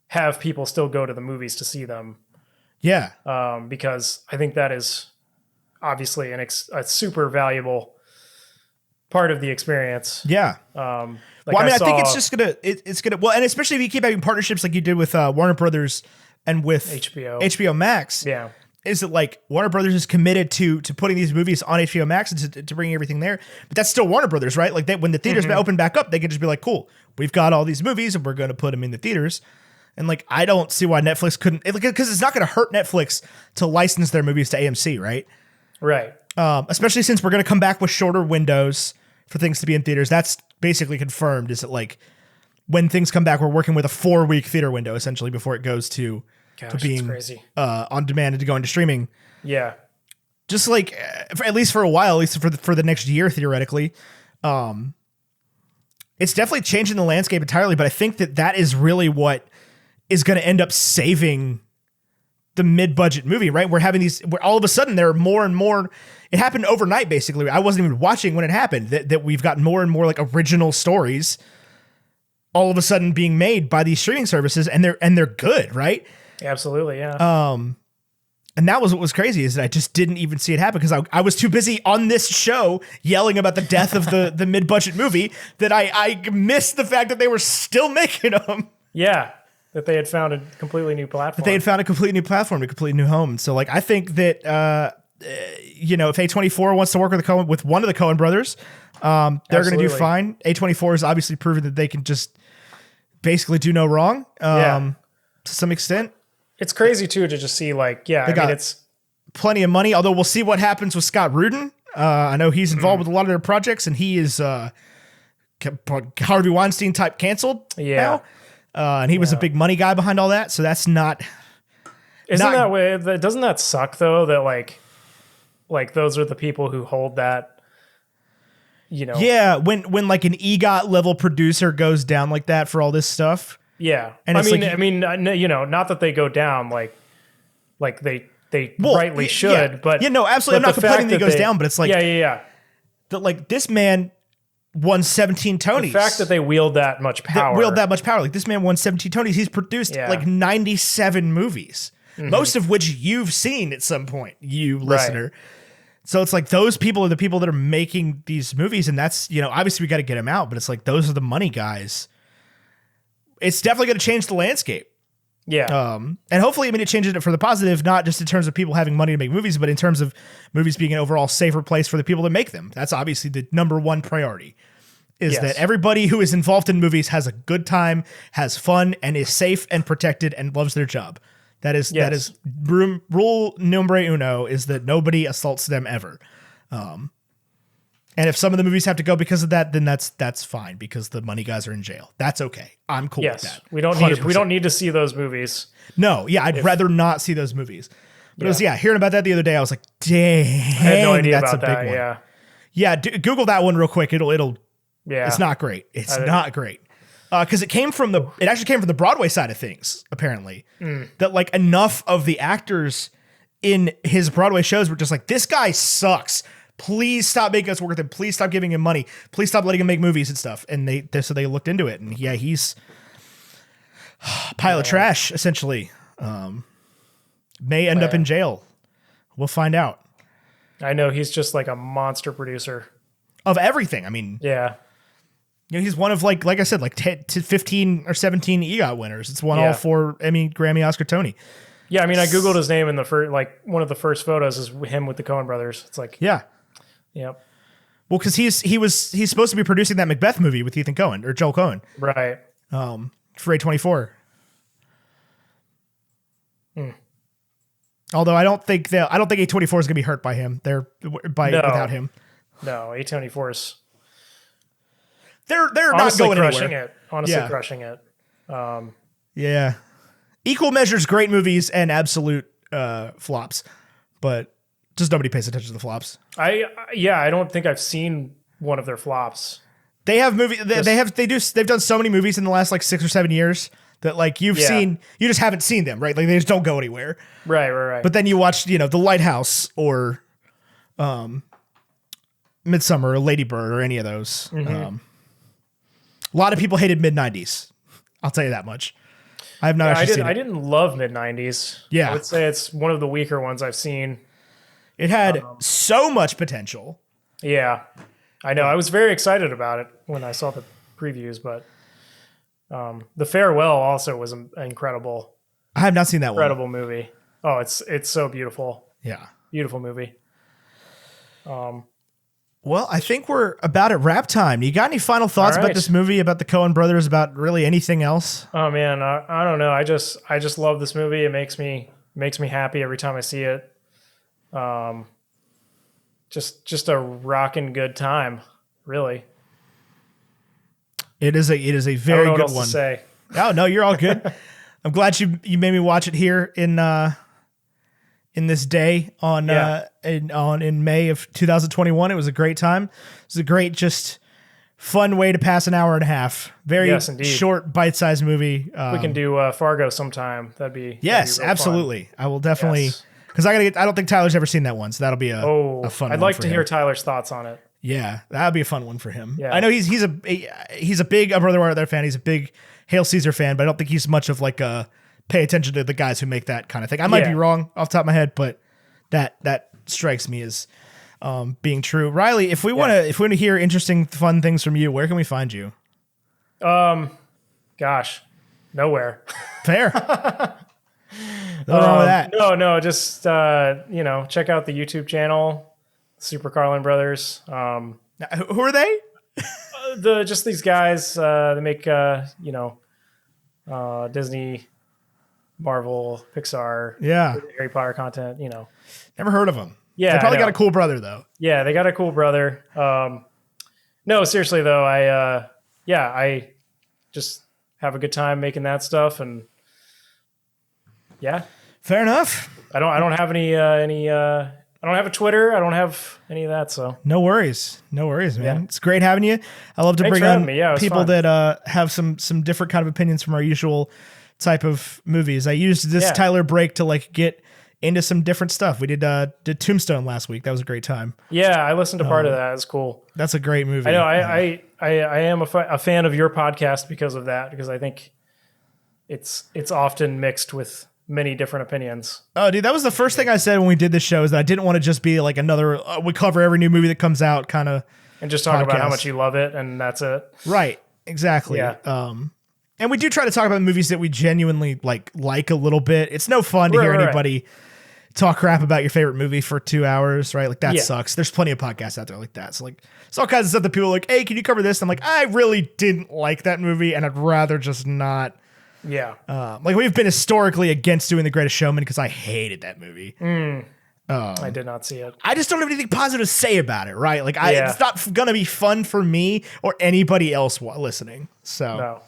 have people still go to the movies to see them. Yeah. Because I think that is obviously a super valuable part of the experience. Yeah. I think it's just it's gonna, well, and especially if you keep having partnerships like you did with Warner Brothers and with HBO Max. Yeah. Is that like Warner Brothers is committed to putting these movies on HBO Max and to bringing everything there, but that's still Warner Brothers, right? Like when the theaters open back up, they can just be like, cool, we've got all these movies and we're going to put them in the theaters. And like, I don't see why Netflix couldn't, because it's not going to hurt Netflix to license their movies to AMC, right? Right. Especially since we're going to come back with shorter windows for things to be in theaters. That's basically confirmed. Is that like when things come back, we're working with a 4-week theater window essentially before it goes to being crazy. On demand and to go into streaming. Yeah. Just like at least for a while, at least for the next year, theoretically, it's definitely changing the landscape entirely. But I think that is really what is going to end up saving the mid-budget movie, right? We're having where all of a sudden there are more and more. It happened overnight, basically. I wasn't even watching when it happened. That we've got more and more like original stories all of a sudden being made by these streaming services, and they're good, right? Absolutely, yeah. And that was what was crazy is that I just didn't even see it happen because I was too busy on this show yelling about the death of the mid-budget movie that I missed the fact that they were still making them. Yeah, that they had found a completely new platform. A completely new home. So like I think that if A24 wants to work with one of the Coen brothers, they're going to do fine. A24 has obviously proven that they can just basically do no wrong to some extent. It's crazy too to just see like, it's plenty of money. Although we'll see what happens with Scott Rudin. I know he's involved with a lot of their projects, and he is Harvey Weinstein type canceled now. And he was a big money guy behind all that. So that's not. That way? Doesn't that suck though? That like those are the people who hold that. Yeah, when like an EGOT level producer goes down like that for all this stuff. Yeah, and not that they go down like they rightly should, but absolutely. I'm not complaining that he goes down, but it's like that like this man won 17 Tonys. The fact that they wield that much power. Like this man won 17 Tonys. He's produced like 97 movies, most of which you've seen at some point, you listener. So it's like those people are the people that are making these movies, and that's obviously we got to get them out, but it's like those are the money guys. It's definitely going to change the landscape. Yeah. And hopefully, it changes it for the positive, not just in terms of people having money to make movies, but in terms of movies being an overall safer place for the people that make them. That's obviously the number one priority is Yes. that everybody who is involved in movies has a good time, has fun, and is safe and protected and loves their job. That is rule numero uno, is that nobody assaults them ever. And if some of the movies have to go because of that, then that's fine, because the money guys are in jail. That's okay. I'm cool with that. We don't need to see those movies. No, yeah, I'd rather not see those movies. But it was hearing about that the other day, I was like, dang, I had no idea that's about a big that. one. Yeah. Yeah, Google that one real quick. It'll Yeah. It's not great. It's not great. Because it actually came from the Broadway side of things, apparently. That like enough of the actors in his Broadway shows were just like, this guy sucks. Please stop making us work with him. Please stop giving him money. Please stop letting him make movies and stuff. And so they looked into it, and yeah, he's a pile of trash, essentially. May end up in jail. We'll find out. I know he's just like a monster producer of everything. I mean, yeah. You know, he's one of like I said, like 10 to 15 or 17 EGOT winners. It's won all 4 Emmy, Grammy, Oscar, Tony. Yeah, I mean, I Googled his name in the first, like one of the first photos is him with the Coen brothers. It's like, yeah. Yep. Well, because he's supposed to be producing that Macbeth movie with Ethan Coen or Joel Coen. Right. For A24. Although I don't think A24 is going to be hurt by him. Without him. No, A24's. They're not going crushing anywhere. it. Honestly, crushing it. Yeah. Equal measures, great movies and absolute flops, but just nobody pays attention to the flops. I don't think I've seen one of their flops. They have they've done so many movies in the last like 6 or 7 years that like you just haven't seen them, right? Like they just don't go anywhere. Right. But then you watch, The Lighthouse or Midsummer or Lady Bird or any of those. Mm-hmm. A lot of people hated mid-90s. I'll tell you that much. I have not actually seen it. I didn't love mid-90s. Yeah. I would say it's one of the weaker ones I've seen. It had so much potential. Yeah. I know. I was very excited about it when I saw the previews, but The Farewell also was an incredible. I have not seen that incredible movie. Oh, it's so beautiful. Yeah. Beautiful movie. Well, I think we're about at wrap time. You got any final thoughts about this movie, about the Coen brothers, about really anything else? Oh man, I don't know. I just love this movie. It makes me happy every time I see it. Just a rocking good time, really. It is a very I don't know good what else one. To say. Oh no, you're all good. I'm glad you made me watch it here in this day in May of 2021. It was a great time. It was a great, just fun way to pass an hour and a half. Very short, bite-sized movie. We can do Fargo sometime. That'd be absolutely. Fun. I will definitely, because I don't think Tyler's ever seen that one, so that'll be a fun one. I'd like to hear Tyler's thoughts on it. Yeah, that'd be a fun one for him. Yeah. I know he's a big Brother Where Art Thou fan. He's a big Hail Caesar fan, but I don't think he's much of like a pay attention to the guys who make that kind of thing. I might be wrong off the top of my head, but that strikes me as being true. Riley, if we want to hear interesting, fun things from you, where can we find you? Gosh, nowhere. Fair. Nothing wrong with that. No, just check out the YouTube channel, Super Carlin Brothers. Who are they? Just these guys. They make Disney, Marvel, Pixar, Harry Potter content. Never heard of them. Yeah, they probably got a cool brother though. Yeah, they got a cool brother. No, seriously though, I just have a good time making that stuff, and fair enough. I don't have any. I don't have a Twitter. I don't have any of that. So no worries, man. Yeah. It's great having you. I love to bring on people that have some different kind of opinions from our usual type of movies. I used this Tyler break to like get into some different stuff. We did Tombstone last week. That was a great time. Yeah, I listened to part of that. It's cool. That's a great movie. I know. I am a fan of your podcast because of that, because I think it's often mixed with many different opinions. Oh, dude, that was the first thing I said when we did this show, is that I didn't want to just be like another we cover every new movie that comes out kind of and just talk about how much you love it and that's it. Right. Exactly. Yeah. And we do try to talk about movies that we genuinely like a little bit. It's no fun to hear anybody talk crap about your favorite movie for 2 hours, right? Like that Yeah. sucks. There's plenty of podcasts out there like that. So like, it's all kinds of stuff that people are like, hey, can you cover this? I'm like, I really didn't like that movie, and I'd rather just not. Yeah. Like we've been historically against doing The Greatest Showman because I hated that movie. I did not see it. I just don't have anything positive to say about it, right? Like Yeah. it's not gonna be fun for me or anybody else listening. So. No.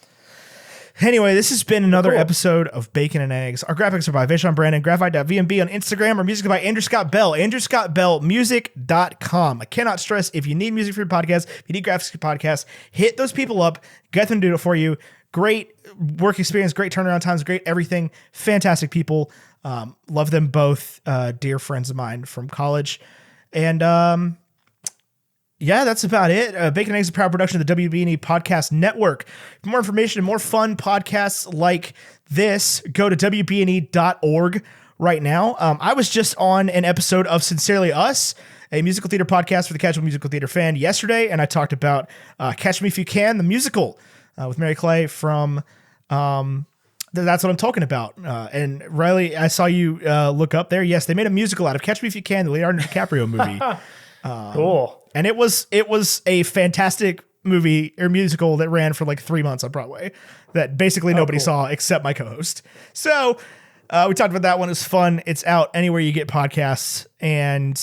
Anyway, this has been another Cool. episode of Bacon and Eggs. Our graphics are by Vaishon Brandon, graphite.vmb on Instagram. Our music is by Andrew Scott Bell, andrewscottbellmusic.com. I cannot stress, if you need music for your podcast, if you need graphics for your podcast, hit those people up, get them to do it for you. Great work experience, great turnaround times, great everything. Fantastic people. Love them both. Dear friends of mine from college. And yeah, that's about it. Bacon and Eggs is a proud production of the WB&E Podcast Network. For more information and more fun podcasts like this, go to WBNE.org right now. I was just on an episode of Sincerely Us, a musical theater podcast for the casual musical theater fan yesterday, and I talked about Catch Me If You Can, the musical with Mary Clay from... that's what I'm talking about. And Riley, I saw you look up there. Yes, they made a musical out of Catch Me If You Can, the Leonardo DiCaprio movie. Cool. And it was a fantastic movie or musical that ran for like 3 months on Broadway that basically nobody saw except my co-host. So we talked about that one. It's fun. It's out anywhere you get podcasts. And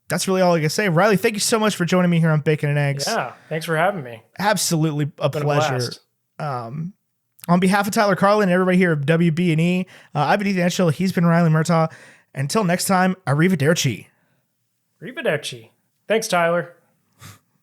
that's really all I can say. Riley, thank you so much for joining me here on Bacon and Eggs. Yeah. Thanks for having me. Absolutely a Been pleasure. blast. On behalf of Tyler Carlin and everybody here at WB&E, I've been Ethan Etchell. He's been Riley Murtaugh. Until next time, arrivederci. Arrivederci. Thanks, Tyler.